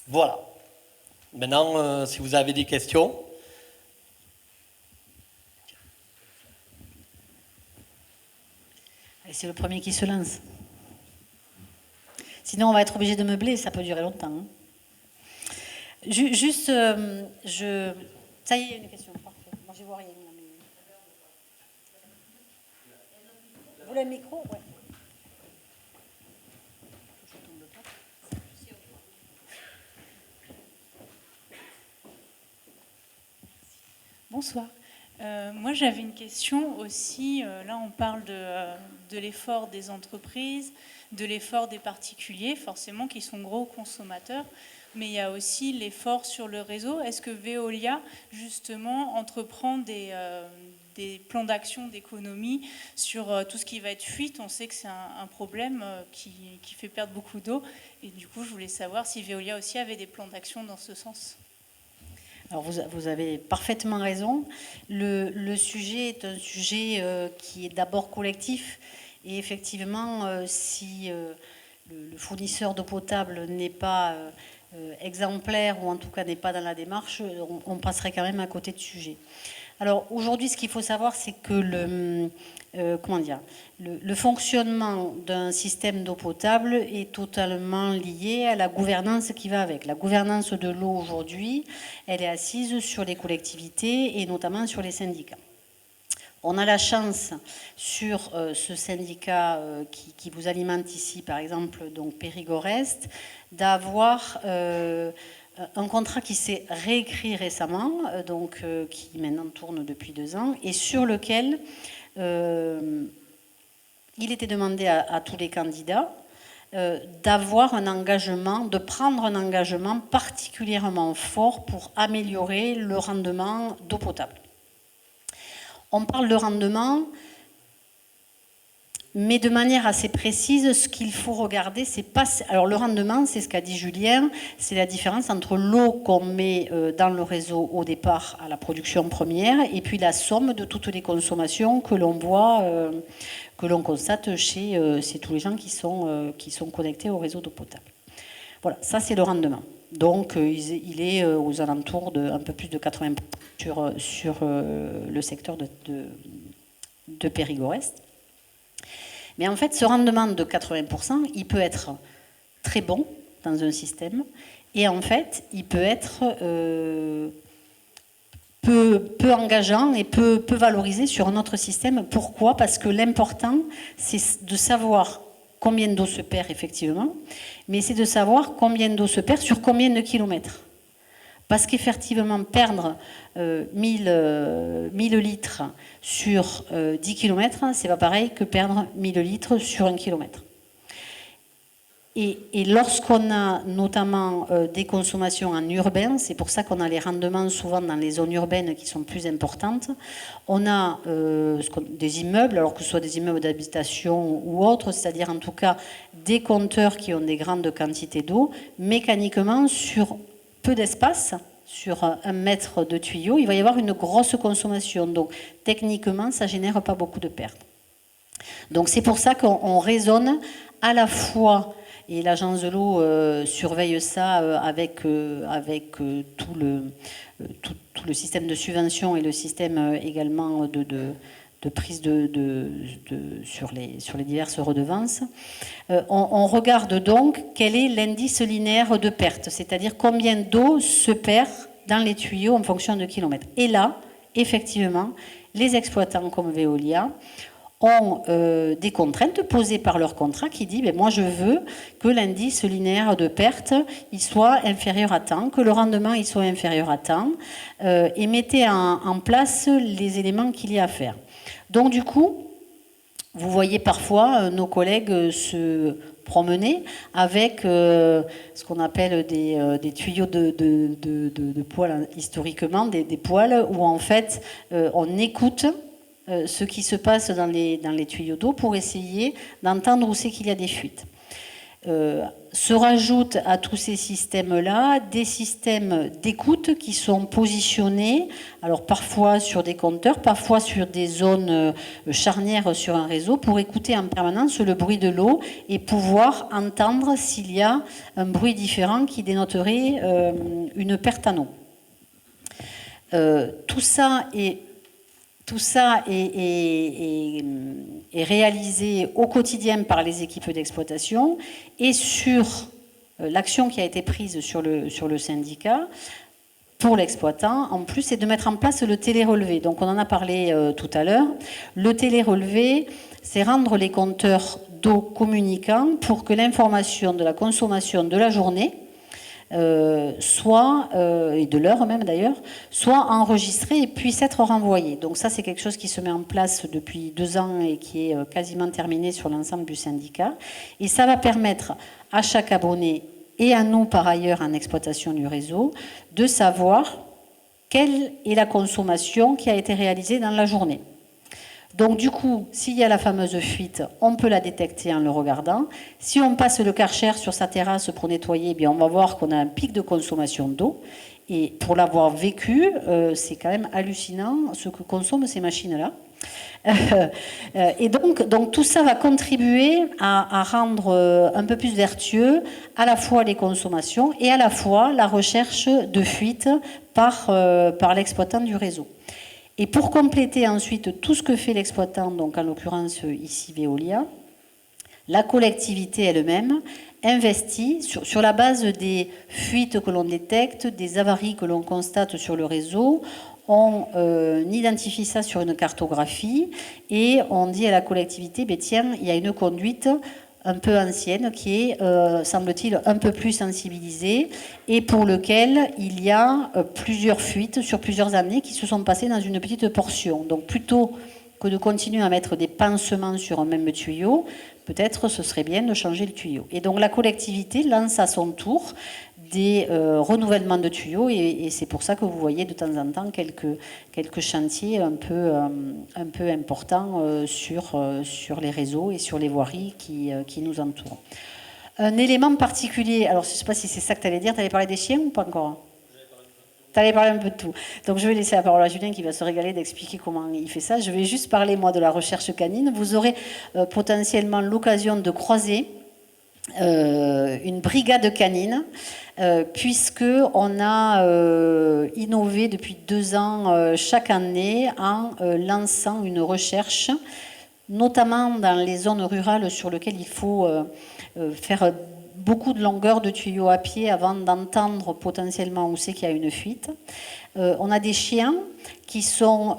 Voilà. Maintenant, si vous avez des questions. C'est le premier qui se lance. Sinon, on va être obligé de meubler, ça peut durer longtemps. Hein. Juste, ça y est, il y a une question. Parfait. Moi, je ne vois rien. Là, mais... Vous voulez un micro? Ouais. Bonsoir. Moi, j'avais une question aussi. Là, on parle de l'effort des entreprises, de l'effort des particuliers, forcément, qui sont gros consommateurs. Mais il y a aussi l'effort sur le réseau. Est-ce que Veolia, justement, entreprend des plans d'action d'économie sur tout ce qui va être fuite? On sait que c'est un problème qui fait perdre beaucoup d'eau. Et du coup, je voulais savoir si Veolia aussi avait des plans d'action dans ce sens. Alors vous avez parfaitement raison. Le sujet est un sujet qui est d'abord collectif. Et effectivement, si le fournisseur d'eau potable n'est pas exemplaire, ou en tout cas n'est pas dans la démarche, on passerait quand même à côté de sujet. Alors aujourd'hui, ce qu'il faut savoir, c'est que le fonctionnement d'un système d'eau potable est totalement lié à la gouvernance qui va avec. La gouvernance de l'eau aujourd'hui, elle est assise sur les collectivités et notamment sur les syndicats. On a la chance sur ce syndicat qui vous alimente ici, par exemple, donc Périgord Est, d'avoir un contrat qui s'est réécrit récemment, qui maintenant tourne depuis 2 ans, et sur lequel il était demandé à tous les candidats d'avoir un engagement, de prendre un engagement particulièrement fort pour améliorer le rendement d'eau potable. On parle de rendement, mais de manière assez précise, ce qu'il faut regarder, c'est pas... Alors le rendement, c'est ce qu'a dit Julien, c'est la différence entre l'eau qu'on met dans le réseau au départ à la production première et puis la somme de toutes les consommations que l'on voit, que l'on constate chez tous les gens qui sont connectés au réseau d'eau potable. Voilà, ça c'est le rendement. Donc il est aux alentours de un peu plus de 80% sur le secteur de Périgord Est. Mais en fait, ce rendement de 80%, il peut être très bon dans un système, et en fait, il peut être peu engageant et peu valorisé sur un autre système. Pourquoi? Parce que l'important, c'est de savoir combien d'eau se perd effectivement, mais c'est de savoir combien d'eau se perd sur combien de kilomètres. Parce qu'effectivement, perdre 1000 litres sur 10 km, c'est pas pareil que perdre 1000 litres sur 1 km. Et lorsqu'on a notamment des consommations en urbain, c'est pour ça qu'on a les rendements souvent dans les zones urbaines qui sont plus importantes, on a des immeubles, alors que ce soit des immeubles d'habitation ou autres, c'est-à-dire en tout cas des compteurs qui ont des grandes quantités d'eau, mécaniquement sur peu d'espace, sur 1 mètre de tuyau, il va y avoir une grosse consommation. Donc techniquement, ça ne génère pas beaucoup de pertes. Donc c'est pour ça qu'on raisonne à la fois, et l'agence de l'eau surveille ça avec tout le système de subvention et le système également de prise sur les diverses redevances. On regarde donc quel est l'indice linéaire de perte, c'est-à-dire combien d'eau se perd dans les tuyaux en fonction de kilomètres. Et là, effectivement, les exploitants comme Veolia ont des contraintes posées par leur contrat qui dit moi je veux que l'indice linéaire de perte il soit inférieur à temps, que le rendement il soit inférieur à temps, et mettez en place les éléments qu'il y a à faire. Donc du coup, vous voyez parfois nos collègues se promener avec ce qu'on appelle des tuyaux de poêle, historiquement, des poêles où en fait on écoute ce qui se passe dans les tuyaux d'eau pour essayer d'entendre où c'est qu'il y a des fuites. Se rajoutent à tous ces systèmes-là des systèmes d'écoute qui sont positionnés, alors parfois sur des compteurs, parfois sur des zones charnières sur un réseau, pour écouter en permanence le bruit de l'eau et pouvoir entendre s'il y a un bruit différent qui dénoterait une perte en eau. Tout ça est réalisé au quotidien par les équipes d'exploitation et sur l'action qui a été prise sur le syndicat pour l'exploitant, en plus, c'est de mettre en place le télérelevé. Donc on en a parlé tout à l'heure. Le télérelevé, c'est rendre les compteurs d'eau communicants pour que l'information de la consommation de la journée soit, et de l'heure même d'ailleurs, soit enregistré et puisse être renvoyé. Donc ça, c'est quelque chose qui se met en place depuis 2 ans et qui est quasiment terminé sur l'ensemble du syndicat. Et ça va permettre à chaque abonné et à nous par ailleurs en exploitation du réseau de savoir quelle est la consommation qui a été réalisée dans la journée. Donc du coup, s'il y a la fameuse fuite, on peut la détecter en le regardant. Si on passe le Karcher sur sa terrasse pour nettoyer, eh bien, on va voir qu'on a un pic de consommation d'eau. Et pour l'avoir vécu, c'est quand même hallucinant ce que consomment ces machines-là. Et donc tout ça va contribuer à rendre un peu plus vertueux à la fois les consommations et à la fois la recherche de fuite par l'exploitant du réseau. Et pour compléter ensuite tout ce que fait l'exploitant, donc en l'occurrence ici Veolia, la collectivité elle-même investit sur la base des fuites que l'on détecte, des avaries que l'on constate sur le réseau. On identifie ça sur une cartographie et on dit à la collectivité, tiens, il y a une conduite un peu ancienne qui est, semble-t-il, un peu plus sensibilisée et pour lequel il y a plusieurs fuites sur plusieurs années qui se sont passées dans une petite portion. Donc plutôt que de continuer à mettre des pansements sur un même tuyau, peut-être ce serait bien de changer le tuyau. Et donc la collectivité lance à son tour des renouvellements de tuyaux et c'est pour ça que vous voyez de temps en temps quelques chantiers un peu importants sur les réseaux et sur les voiries qui nous entourent. Un élément particulier, alors je ne sais pas si c'est ça que tu allais dire, tu allais parler des chiens ou pas encore ? Tu allais parler un peu de tout. Donc je vais laisser la parole à Julien qui va se régaler d'expliquer comment il fait ça. Je vais juste parler moi de la recherche canine. Vous aurez potentiellement l'occasion de croiser une brigade canine, puisqu'on a innové depuis 2 ans chaque année en lançant une recherche, notamment dans les zones rurales sur lesquelles il faut faire beaucoup de longueur de tuyaux à pied avant d'entendre potentiellement où c'est qu'il y a une fuite. On a des chiens qui sont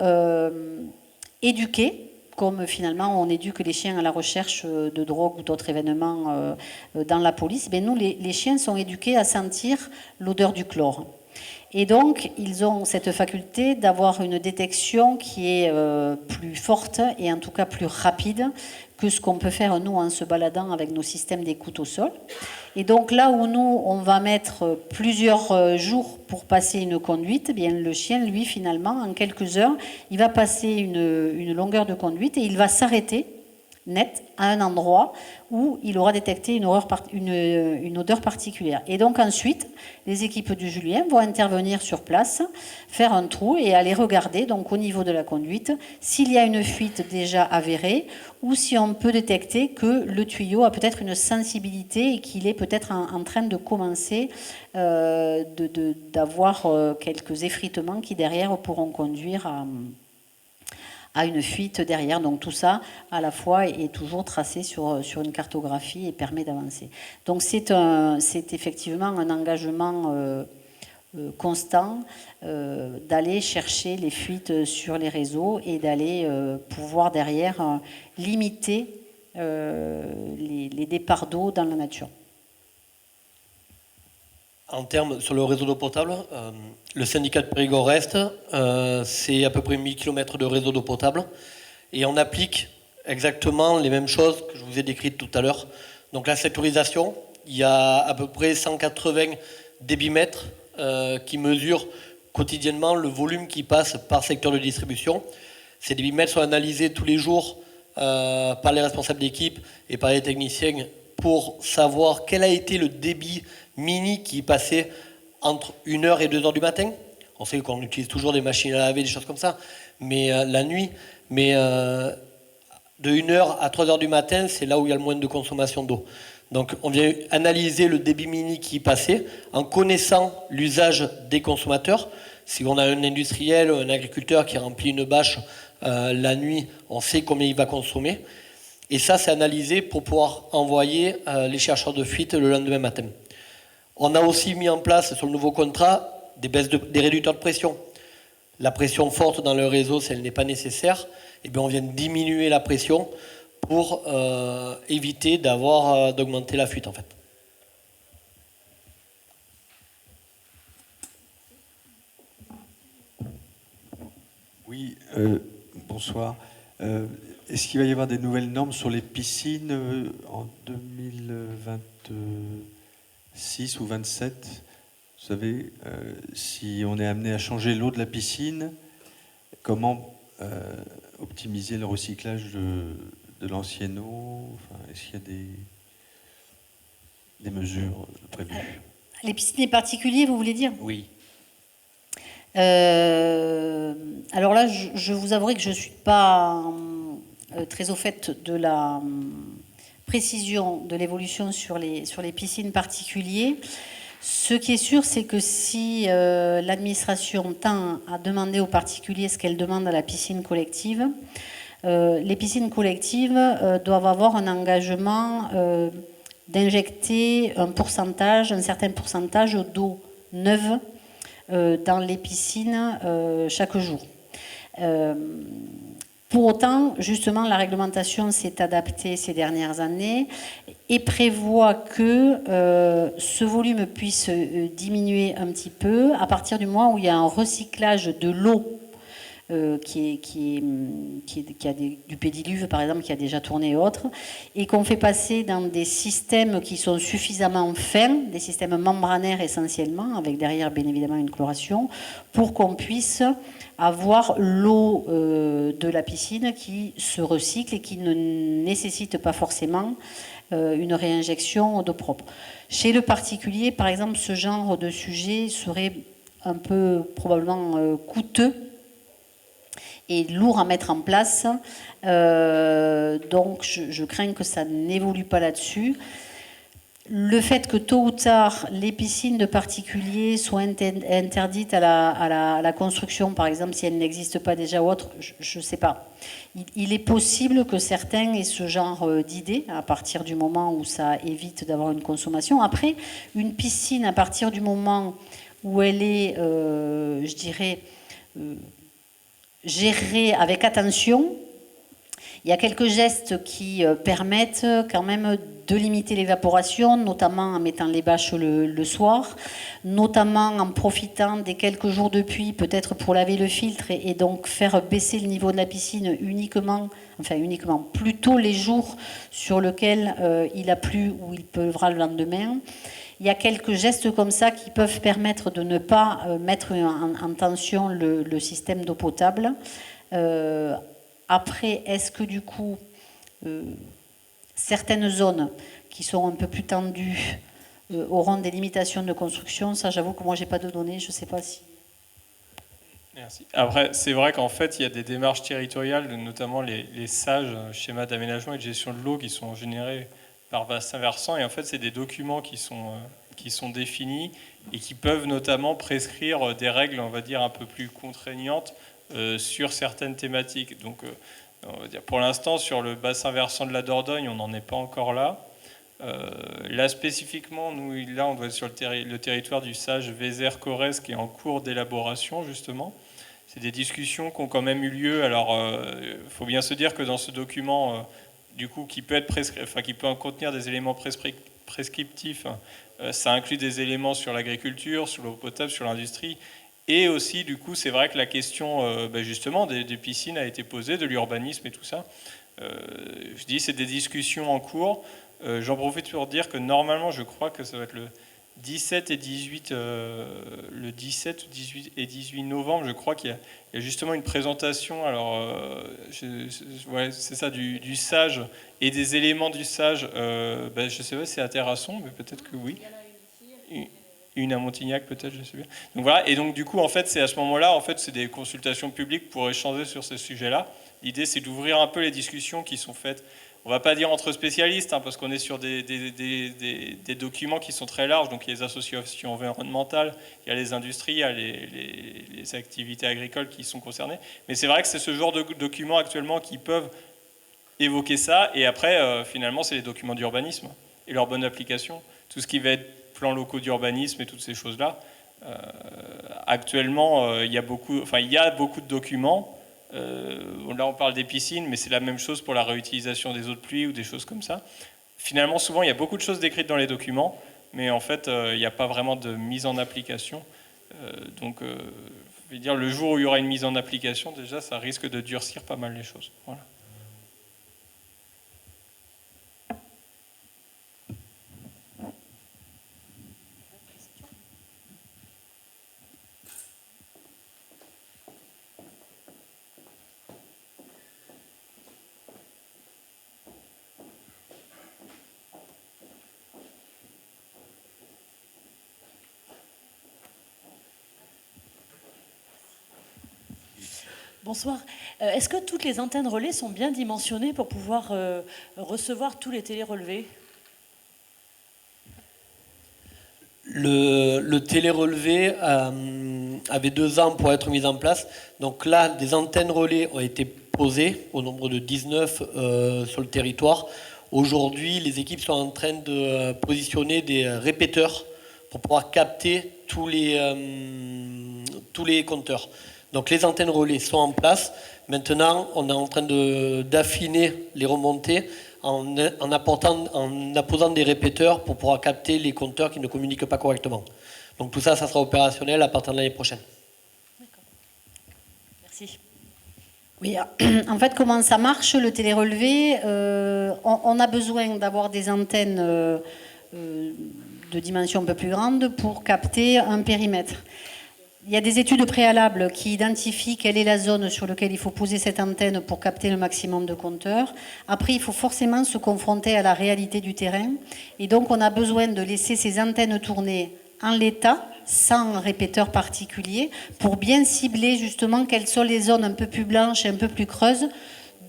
éduqués, comme finalement on éduque les chiens à la recherche de drogue ou d'autres événements dans la police. Ben nous, les chiens sont éduqués à sentir l'odeur du chlore. Et donc, ils ont cette faculté d'avoir une détection qui est plus forte et en tout cas plus rapide que ce qu'on peut faire nous en se baladant avec nos systèmes d'écoute au sol. Et donc là où nous, on va mettre plusieurs jours pour passer une conduite, bien le chien, lui, finalement, en quelques heures, il va passer une longueur de conduite et il va s'arrêter net à un endroit où il aura détecté une odeur particulière. Et donc ensuite, les équipes du Julien vont intervenir sur place, faire un trou et aller regarder donc au niveau de la conduite s'il y a une fuite déjà avérée ou si on peut détecter que le tuyau a peut-être une sensibilité et qu'il est peut-être en train de commencer d'avoir quelques effritements qui derrière pourront conduire à une fuite derrière. Donc tout ça, à la fois, est toujours tracé sur une cartographie et permet d'avancer. Donc c'est effectivement un engagement constant d'aller chercher les fuites sur les réseaux et d'aller pouvoir derrière limiter les départs d'eau dans la nature. En termes sur le réseau d'eau potable, le syndicat de Périgord-Est, c'est à peu près 1000 km de réseau d'eau potable et on applique exactement les mêmes choses que je vous ai décrites tout à l'heure. Donc la sectorisation, il y a à peu près 180 débitmètres qui mesurent quotidiennement le volume qui passe par secteur de distribution. Ces débitmètres sont analysés tous les jours par les responsables d'équipe et par les techniciens pour savoir quel a été le débit mini qui passait entre 1h et 2h du matin. On sait qu'on utilise toujours des machines à laver, des choses comme ça, mais la nuit, mais de 1h à 3h du matin, c'est là où il y a le moins de consommation d'eau. Donc on vient analyser le débit mini qui passait en connaissant l'usage des consommateurs. Si on a un industriel ou un agriculteur qui remplit une bâche la nuit, on sait combien il va consommer. Et ça, c'est analysé pour pouvoir envoyer les chercheurs de fuite le lendemain matin. On a aussi mis en place sur le nouveau contrat des réducteurs de pression. La pression forte dans le réseau, si elle n'est pas nécessaire, eh bien on vient diminuer la pression pour éviter d'augmenter la fuite en fait. Oui, bonsoir. Est-ce qu'il va y avoir des nouvelles normes sur les piscines en 2026 ou 27? Vous savez, si on est amené à changer l'eau de la piscine, comment optimiser le recyclage de l'ancienne eau? Enfin, est-ce qu'il y a des mesures prévues? Les piscines particuliers, vous voulez dire? Oui. Alors là, je vous avouerai que je ne suis pas très au fait de la précision de l'évolution sur les piscines particuliers. Ce qui est sûr, c'est que si l'administration tend à demander aux particuliers ce qu'elle demande à la piscine collective, les piscines collectives doivent avoir un engagement d'injecter un certain pourcentage d'eau neuve dans les piscines chaque jour. Pour autant, justement, la réglementation s'est adaptée ces dernières années et prévoit que ce volume puisse diminuer un petit peu à partir du moment où il y a un recyclage de l'eau qui a du pédiluve, par exemple, qui a déjà tourné et autres, et qu'on fait passer dans des systèmes qui sont suffisamment fins, des systèmes membranaires essentiellement, avec derrière, bien évidemment, une chloration, pour qu'on puisse avoir l'eau de la piscine qui se recycle et qui ne nécessite pas forcément une réinjection d'eau propre. Chez le particulier, par exemple, ce genre de sujet serait un peu probablement coûteux et lourd à mettre en place. Donc je crains que ça n'évolue pas là-dessus. Le fait que tôt ou tard, les piscines de particuliers soient interdites à la construction, par exemple, si elles n'existent pas déjà ou autre, je ne sais pas. Il est possible que certains aient ce genre d'idées à partir du moment où ça évite d'avoir une consommation. Après, une piscine, à partir du moment où elle est, je dirais, gérée avec attention, il y a quelques gestes qui permettent quand même de limiter l'évaporation, notamment en mettant les bâches le soir, notamment en profitant des quelques jours de pluie, peut-être pour laver le filtre et donc faire baisser le niveau de la piscine uniquement, plutôt les jours sur lesquels il a plu ou il pleuvra le lendemain. Il y a quelques gestes comme ça qui peuvent permettre de ne pas mettre en tension le système d'eau potable. Après, est-ce que du coup, certaines zones qui sont un peu plus tendues auront des limitations de construction? Ça, j'avoue que moi, je n'ai pas de données, je ne sais pas si... Merci. Après, c'est vrai qu'en fait, il y a des démarches territoriales, notamment les SAGE, schémas d'aménagement et de gestion de l'eau, qui sont générés par bassin versant. Et en fait, c'est des documents qui sont définis et qui peuvent notamment prescrire des règles, on va dire, un peu plus contraignantes sur certaines thématiques. Donc, on va dire, pour l'instant, sur le bassin versant de la Dordogne, on n'en est pas encore là. Là spécifiquement, nous, là, on doit être sur le territoire du sage Vézère-Corrèze qui est en cours d'élaboration justement. C'est des discussions qui ont quand même eu lieu. Alors, il faut bien se dire que dans ce document, du coup, qui peut contenir des éléments prescriptifs, ça inclut des éléments sur l'agriculture, sur l'eau potable, sur l'industrie. Et aussi, du coup, c'est vrai que la question justement des piscines a été posée, de l'urbanisme et tout ça. Je dis, c'est des discussions en cours. J'en profite pour dire que normalement, je crois que ça va être le 17 et 18, le 17, 18 et 18 novembre, je crois qu'il y a justement une présentation. Alors, ouais, c'est ça, du sage et des éléments du sage. Je ne sais pas si c'est à Terrasson, mais peut-être que oui. Une à Montignac, peut-être, je sais bien. Donc voilà. Et donc du coup, en fait, c'est à ce moment-là, en fait, c'est des consultations publiques pour échanger sur ces sujets-là. L'idée, c'est d'ouvrir un peu les discussions qui sont faites. On ne va pas dire entre spécialistes, parce qu'on est sur des documents qui sont très larges. Donc il y a les associations environnementales, il y a les industries, il y a les activités agricoles qui sont concernées. Mais c'est vrai que c'est ce genre de documents actuellement qui peuvent évoquer ça. Et après, finalement, c'est les documents d'urbanisme et leur bonne application. Tout ce qui va être plans locaux d'urbanisme et toutes ces choses-là. Actuellement, il y a beaucoup de documents. Là, on parle des piscines, mais c'est la même chose pour la réutilisation des eaux de pluie ou des choses comme ça. Finalement, souvent, il y a beaucoup de choses décrites dans les documents, mais en fait, il n'y a pas vraiment de mise en application. Donc, je veux dire, le jour où il y aura une mise en application, déjà, ça risque de durcir pas mal les choses. Voilà. Bonsoir. Est-ce que toutes les antennes relais sont bien dimensionnées pour pouvoir recevoir tous les télérelevés ? Le télérelevé avait 2 ans pour être mis en place. Donc là, des antennes relais ont été posées, au nombre de 19 sur le territoire. Aujourd'hui, les équipes sont en train de positionner des répéteurs pour pouvoir capter tous les compteurs. Donc les antennes relais sont en place. Maintenant, on est en train d'affiner les remontées en apposant des répéteurs pour pouvoir capter les compteurs qui ne communiquent pas correctement. Donc tout ça, ça sera opérationnel à partir de l'année prochaine. D'accord. Merci. Oui, en fait, comment ça marche, le télérelevé ? On a besoin d'avoir des antennes de dimension un peu plus grande pour capter un périmètre. Il y a des études préalables qui identifient quelle est la zone sur laquelle il faut poser cette antenne pour capter le maximum de compteurs. Après, il faut forcément se confronter à la réalité du terrain. Et donc, on a besoin de laisser ces antennes tourner en l'état, sans répéteur particulier, pour bien cibler justement quelles sont les zones un peu plus blanches et un peu plus creuses,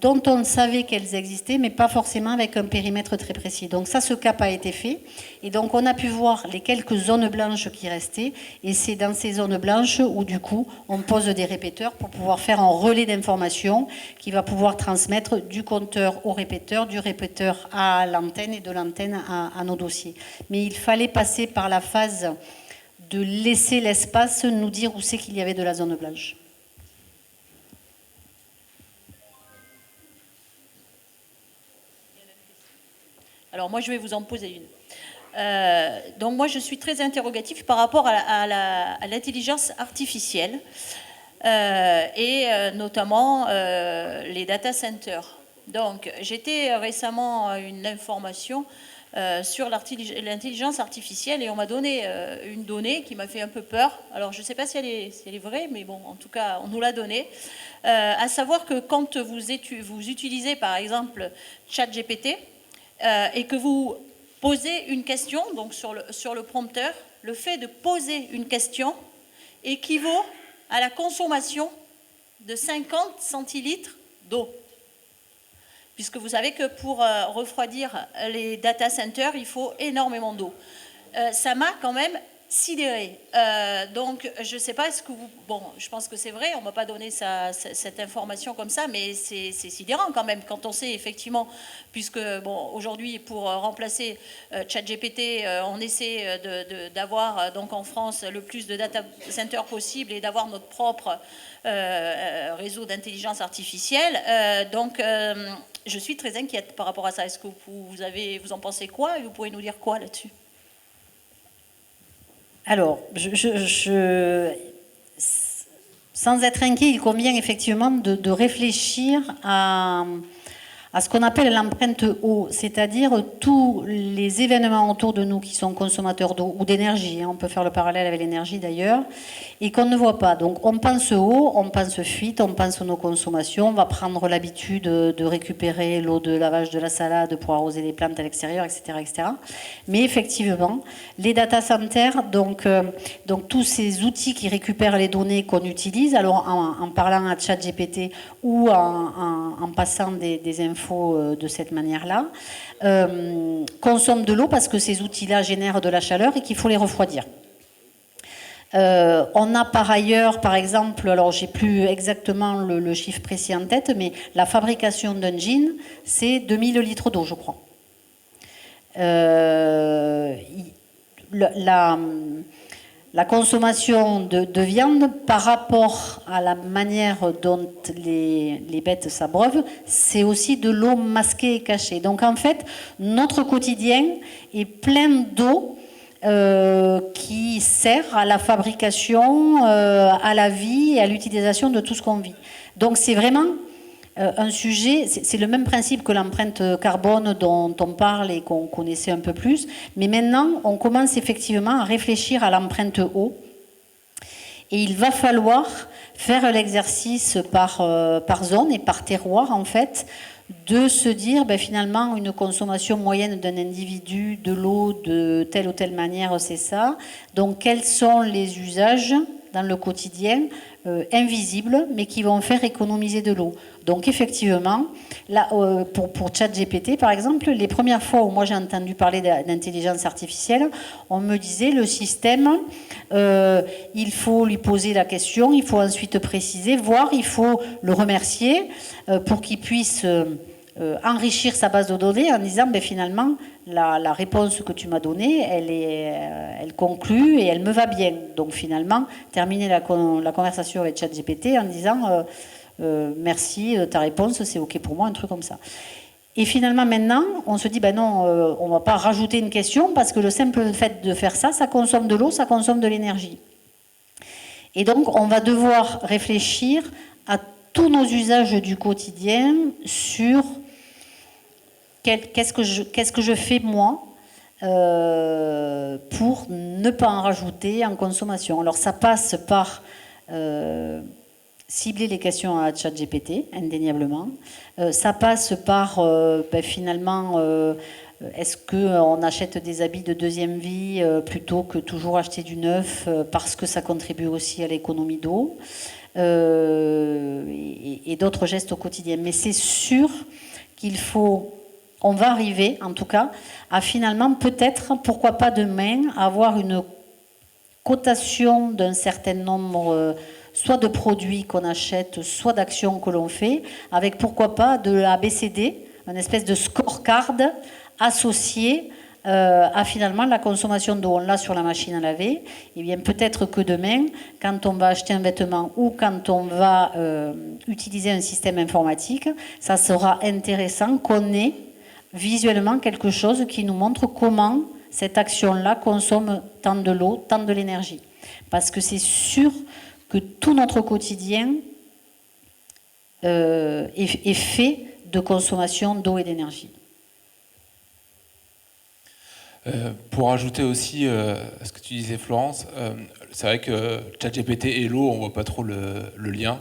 dont on savait qu'elles existaient, mais pas forcément avec un périmètre très précis. Donc ça, ce cap a été fait. Et donc on a pu voir les quelques zones blanches qui restaient. Et c'est dans ces zones blanches où du coup, on pose des répéteurs pour pouvoir faire un relais d'information qui va pouvoir transmettre du compteur au répéteur, du répéteur à l'antenne et de l'antenne à nos dossiers. Mais il fallait passer par la phase de laisser l'espace nous dire où c'est qu'il y avait de la zone blanche. Alors moi, je vais vous en poser une. Donc moi, je suis très interrogative par rapport à l'intelligence artificielle et notamment les data centers. Donc j'étais récemment à une information sur l'intelligence artificielle et on m'a donné une donnée qui m'a fait un peu peur. Alors je ne sais pas si elle est vraie, mais bon, en tout cas, on nous l'a donnée. À savoir que quand vous utilisez par exemple ChatGPT, et que vous posez une question, donc sur le prompteur, le fait de poser une question équivaut à la consommation de 50 centilitres d'eau. Puisque vous savez que pour refroidir les data centers, il faut énormément d'eau. Ça m'a quand même sidérée. Donc, je ne sais pas, est-ce que vous... Bon, je pense que c'est vrai, on ne m'a pas donné cette information comme ça, mais c'est sidérant quand même, quand on sait effectivement, puisque, bon, aujourd'hui, pour remplacer ChatGPT, on essaie d'avoir, donc en France, le plus de data centers possible et d'avoir notre propre réseau d'intelligence artificielle. Donc, je suis très inquiète par rapport à ça. Est-ce que vous en pensez quoi et vous pouvez nous dire quoi là-dessus? Alors, sans être inquiet, il convient effectivement de réfléchir à ce qu'on appelle l'empreinte eau, c'est-à-dire tous les événements autour de nous qui sont consommateurs d'eau ou d'énergie, on peut faire le parallèle avec l'énergie d'ailleurs, et qu'on ne voit pas. Donc on pense eau, on pense fuite, on pense nos consommations, on va prendre l'habitude de récupérer l'eau de lavage de la salade pour arroser les plantes à l'extérieur, etc., etc. Mais effectivement, les data centers, donc tous ces outils qui récupèrent les données qu'on utilise, alors en parlant à ChatGPT ou en passant des infos de cette manière-là, consomment de l'eau parce que ces outils-là génèrent de la chaleur et qu'il faut les refroidir. On a par ailleurs, par exemple, alors j'ai plus exactement le chiffre précis en tête, mais la fabrication d'un jean, c'est 2000 litres d'eau, je crois. La consommation de viande par rapport à la manière dont les bêtes s'abreuvent, c'est aussi de l'eau masquée et cachée. Donc en fait, notre quotidien est plein d'eau qui sert à la fabrication, à la vie et à l'utilisation de tout ce qu'on vit. Donc c'est vraiment un sujet, c'est le même principe que l'empreinte carbone dont on parle et qu'on connaissait un peu plus, mais maintenant on commence effectivement à réfléchir à l'empreinte eau et il va falloir faire l'exercice par zone et par terroir en fait, de se dire finalement une consommation moyenne d'un individu de l'eau de telle ou telle manière, c'est ça. Donc quels sont les usages dans le quotidien invisibles mais qui vont faire économiser de l'eau. Donc effectivement, là, pour ChatGPT par exemple, les premières fois où moi j'ai entendu parler d'intelligence artificielle, on me disait le système, il faut lui poser la question, il faut ensuite préciser, voire il faut le remercier pour qu'il puisse enrichir sa base de données en disant finalement la réponse que tu m'as donnée elle conclut et elle me va bien. Donc finalement terminer la conversation avec ChatGPT en disant merci ta réponse, c'est ok pour moi, un truc comme ça. Et finalement maintenant on se dit non, on va pas rajouter une question parce que le simple fait de faire ça, ça consomme de l'eau, ça consomme de l'énergie. Et donc on va devoir réfléchir à tous nos usages du quotidien sur qu'est-ce que je fais moi pour ne pas en rajouter en consommation. Alors ça passe par cibler les questions à ChatGPT, indéniablement. Ça passe par finalement est-ce qu'on achète des habits de deuxième vie plutôt que toujours acheter du neuf parce que ça contribue aussi à l'économie d'eau et d'autres gestes au quotidien. Mais c'est sûr on va arriver en tout cas à finalement peut-être, pourquoi pas demain, avoir une cotation d'un certain nombre soit de produits qu'on achète, soit d'actions que l'on fait, avec pourquoi pas de l'ABCD, une espèce de scorecard associé à finalement la consommation d'eau. On l'a sur la machine à laver. Et bien peut-être que demain, quand on va acheter un vêtement ou quand on va utiliser un système informatique, ça sera intéressant qu'on ait visuellement quelque chose qui nous montre comment cette action-là consomme tant de l'eau, tant de l'énergie. Parce que c'est sûr que tout notre quotidien est fait de consommation d'eau et d'énergie. Pour ajouter aussi à ce que tu disais Florence, c'est vrai que ChatGPT et l'eau, on ne voit pas trop le lien.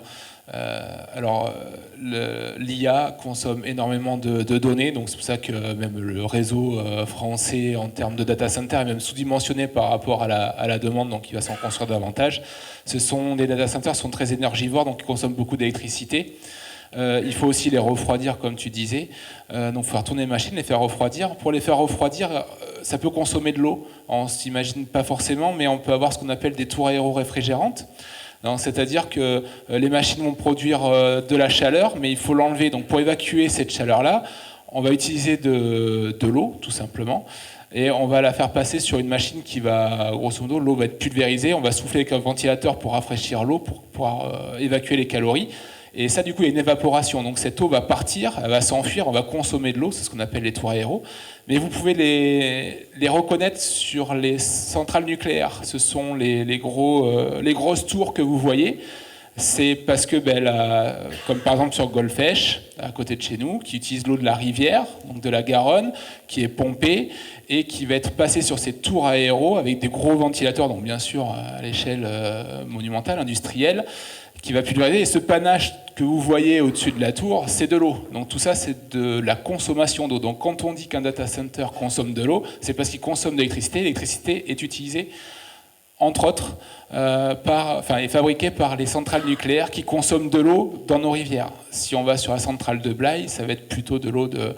L'IA consomme énormément de données, donc c'est pour ça que même le réseau français en termes de data center est même sous-dimensionné par rapport à la demande, donc il va s'en construire davantage. Les data centers sont très énergivores, donc ils consomment beaucoup d'électricité. Il faut aussi les refroidir, comme tu disais. Donc il faut retourner les machines, les faire refroidir. Pour les faire refroidir, ça peut consommer de l'eau. On s'imagine pas forcément, mais on peut avoir ce qu'on appelle des tours aéro-réfrigérantes. C'est-à-dire que les machines vont produire de la chaleur, mais il faut l'enlever. Donc pour évacuer cette chaleur-là, on va utiliser de l'eau, tout simplement. Et on va la faire passer sur une machine qui va, grosso modo, l'eau va être pulvérisée. On va souffler avec un ventilateur pour rafraîchir l'eau, pour pouvoir évacuer les calories. Et ça, du coup, il y a une évaporation. Donc cette eau va partir, elle va s'enfuir, on va consommer de l'eau, c'est ce qu'on appelle les tours aéros. Mais vous pouvez les reconnaître sur les centrales nucléaires. Ce sont les grosses tours que vous voyez. C'est parce que, comme par exemple sur Golfech, à côté de chez nous, qui utilise l'eau de la rivière, donc de la Garonne, qui est pompée et qui va être passée sur ces tours aéros avec des gros ventilateurs, donc bien sûr à l'échelle monumentale, industrielle, qui va pulvériser. Et ce panache que vous voyez au-dessus de la tour, c'est de l'eau. Donc tout ça, c'est de la consommation d'eau. Donc quand on dit qu'un data center consomme de l'eau, c'est parce qu'il consomme de l'électricité. L'électricité est utilisée, entre autres, est fabriquée par les centrales nucléaires qui consomment de l'eau dans nos rivières. Si on va sur la centrale de Blaye, ça va être plutôt de l'eau de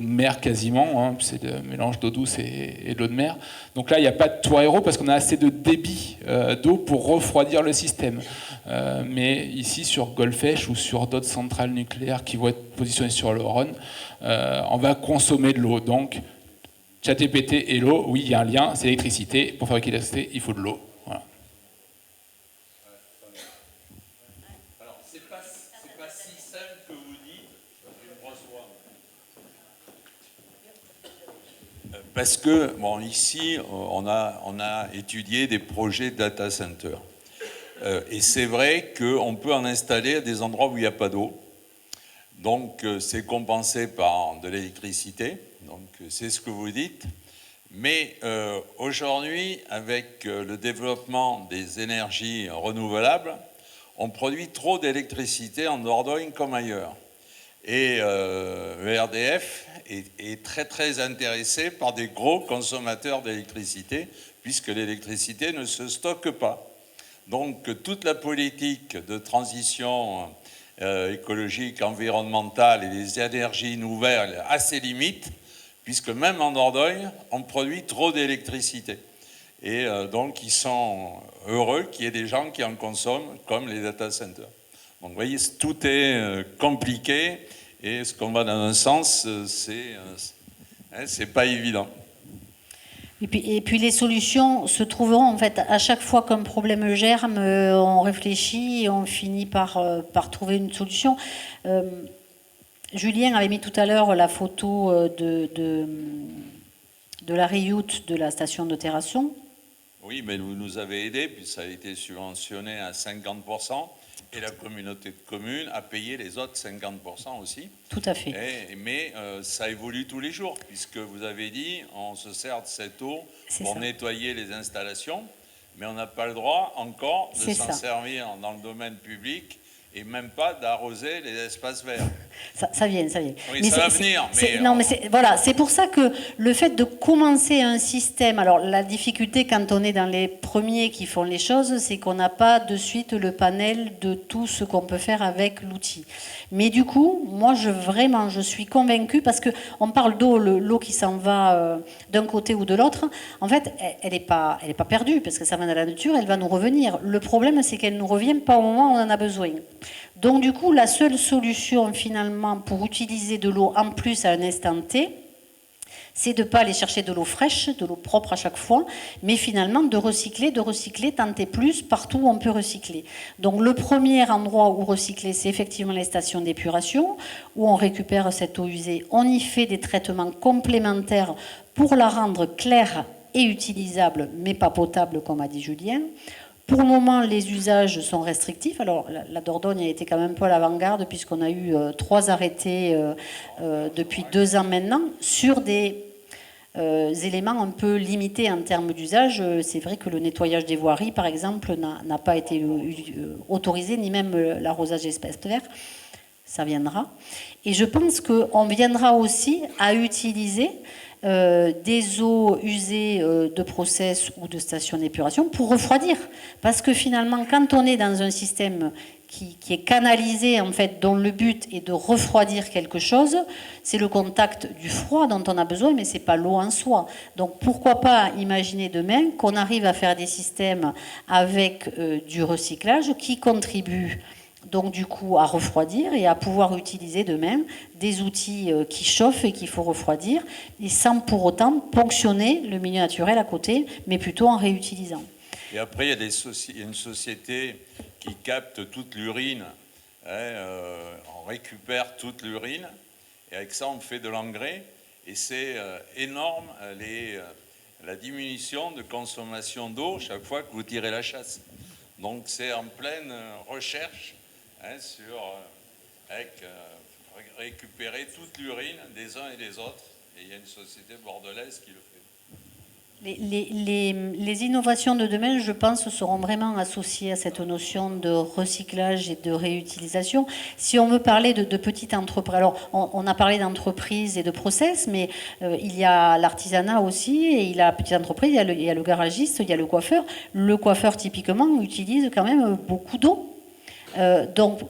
mer quasiment, c'est le mélange d'eau douce et de l'eau de mer. Donc là, il n'y a pas de tour aéro parce qu'on a assez de débit d'eau pour refroidir le système. Mais ici, sur Golfech ou sur d'autres centrales nucléaires qui vont être positionnées sur le Rhône, on va consommer de l'eau. Donc, ChatGPT et l'eau, oui, il y a un lien, c'est l'électricité. Pour fabriquer l'électricité, il faut de l'eau. Voilà. Alors, c'est pas si simple que vous dites, François. Parce que, bon, ici, on a étudié des projets data center. Et c'est vrai qu'on peut en installer à des endroits où il n'y a pas d'eau. Donc, c'est compensé par de l'électricité. Donc, c'est ce que vous dites. Mais aujourd'hui, avec le développement des énergies renouvelables, on produit trop d'électricité en Dordogne comme ailleurs. Et ERDF est très, très intéressé par des gros consommateurs d'électricité, puisque l'électricité ne se stocke pas. Donc, toute la politique de transition écologique, environnementale et des énergies nouvelles a ses limites, puisque même en Dordogne, on produit trop d'électricité. Et donc, ils sont heureux qu'il y ait des gens qui en consomment, comme les data centers. Donc, vous voyez, tout est compliqué, et ce qu'on va dans un sens, c'est pas évident. Et puis les solutions se trouveront en fait à chaque fois qu'un problème germe, on réfléchit et on finit par trouver une solution. Julien avait mis tout à l'heure la photo de la RIOUT de la station de Terrasson. Oui, mais vous nous avez aidés, puis ça a été subventionné à 50%, et la communauté de communes a payé les autres 50% aussi. Tout à fait. Mais ça évolue tous les jours, puisque vous avez dit, on se sert de cette eau pour nettoyer les installations, mais on n'a pas le droit encore de s'en servir dans le domaine public, et même pas d'arroser les espaces verts. Ça vient. Oui, mais ça va venir. Voilà, c'est pour ça que le fait de commencer un système, alors la difficulté quand on est dans les premiers qui font les choses, c'est qu'on n'a pas de suite le panel de tout ce qu'on peut faire avec l'outil. Mais du coup, moi je suis convaincue, parce qu'on parle d'eau, l'eau qui s'en va d'un côté ou de l'autre, en fait, elle n'est pas perdue, parce que ça va dans la nature, elle va nous revenir. Le problème, c'est qu'elle ne nous revient pas au moment où on en a besoin. Donc du coup, la seule solution finalement pour utiliser de l'eau en plus à un instant T, c'est de ne pas aller chercher de l'eau fraîche, de l'eau propre à chaque fois, mais finalement de recycler tant et plus partout où on peut recycler. Donc le premier endroit où recycler, c'est effectivement les stations d'épuration, où on récupère cette eau usée. On y fait des traitements complémentaires pour la rendre claire et utilisable, mais pas potable, comme a dit Julien. Pour le moment, les usages sont restrictifs. Alors, la Dordogne a été quand même un peu à l'avant-garde, puisqu'on a eu 3 arrêtés depuis 2 ans maintenant, sur des éléments un peu limités en termes d'usage. C'est vrai que le nettoyage des voiries, par exemple, n'a pas été autorisé, ni même l'arrosage d'espaces verts. Ça viendra. Et je pense qu'on viendra aussi à utiliser des eaux usées de process ou de stations d'épuration pour refroidir. Parce que finalement, quand on est dans un système qui est canalisé, en fait, dont le but est de refroidir quelque chose. C'est le contact du froid dont on a besoin, mais ce n'est pas l'eau en soi. Donc pourquoi pas imaginer demain qu'on arrive à faire des systèmes avec du recyclage qui contribuent donc du coup à refroidir et à pouvoir utiliser demain des outils qui chauffent et qu'il faut refroidir, et sans pour autant ponctionner le milieu naturel à côté, mais plutôt en réutilisant. Et après, il y a une société qui capte toute l'urine. On récupère toute l'urine et avec ça, on fait de l'engrais. Et c'est énorme la diminution de consommation d'eau chaque fois que vous tirez la chasse. Donc c'est en pleine recherche avec récupérer toute l'urine des uns et des autres. Et il y a une société bordelaise qui le fait. Les innovations de demain, je pense, seront vraiment associées à cette notion de recyclage et de réutilisation. Si on veut parler de petites entreprises, alors on a parlé d'entreprises et de process, mais il y a l'artisanat aussi, et il y a la petite entreprise, il y a le garagiste, il y a le coiffeur. Le coiffeur, typiquement, utilise quand même beaucoup d'eau. Donc,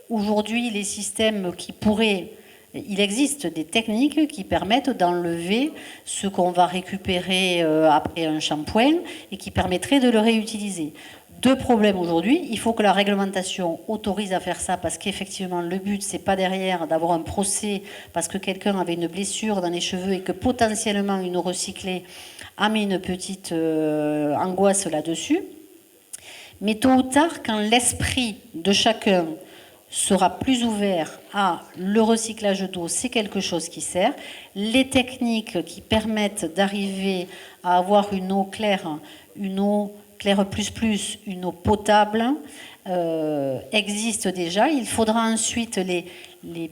aujourd'hui, les systèmes qui pourraient... Il existe des techniques qui permettent d'enlever ce qu'on va récupérer après un shampoing et qui permettraient de le réutiliser. Deux problèmes aujourd'hui. Il faut que la réglementation autorise à faire ça parce qu'effectivement, le but, c'est pas derrière d'avoir un procès parce que quelqu'un avait une blessure dans les cheveux et que potentiellement une eau recyclée a mis une petite angoisse là-dessus. Mais tôt ou tard, quand l'esprit de chacun sera plus ouvert à le recyclage d'eau, c'est quelque chose qui sert. Les techniques qui permettent d'arriver à avoir une eau claire plus, une eau potable, existent déjà. Il faudra ensuite les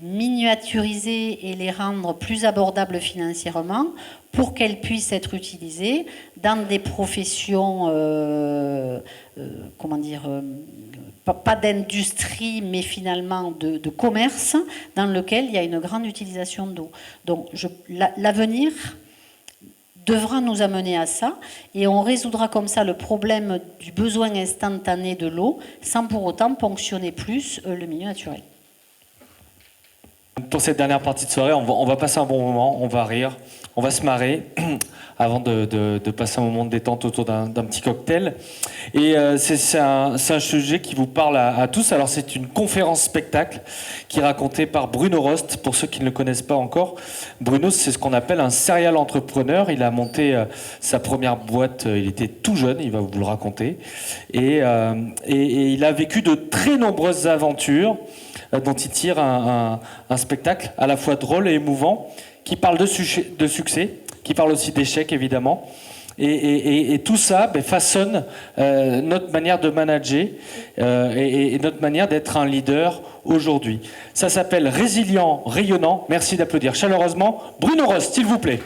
miniaturiser et les rendre plus abordables financièrement pour qu'elles puissent être utilisées dans des professions, pas d'industrie, mais finalement de commerce, dans lequel il y a une grande utilisation d'eau. Donc l'avenir devra nous amener à ça, et on résoudra comme ça le problème du besoin instantané de l'eau, sans pour autant ponctionner plus le milieu naturel. Pour cette dernière partie de soirée, on va passer un bon moment, on va rire, on va se marrer, avant de passer un moment de détente autour d'un petit cocktail. Et c'est un sujet qui vous parle à tous. Alors c'est une conférence spectacle qui est racontée par Bruno Rost. Pour ceux qui ne le connaissent pas encore, Bruno, c'est ce qu'on appelle un serial entrepreneur. Il a monté sa première boîte, il était tout jeune, il va vous le raconter. Et il a vécu de très nombreuses aventures dont il tire un spectacle à la fois drôle et émouvant, qui parle de succès, qui parle aussi d'échecs évidemment, et tout ça façonne notre manière de manager et notre manière d'être un leader aujourd'hui. Ça s'appelle Résilient, Rayonnant. Merci d'applaudir chaleureusement Bruno Rost, s'il vous plaît.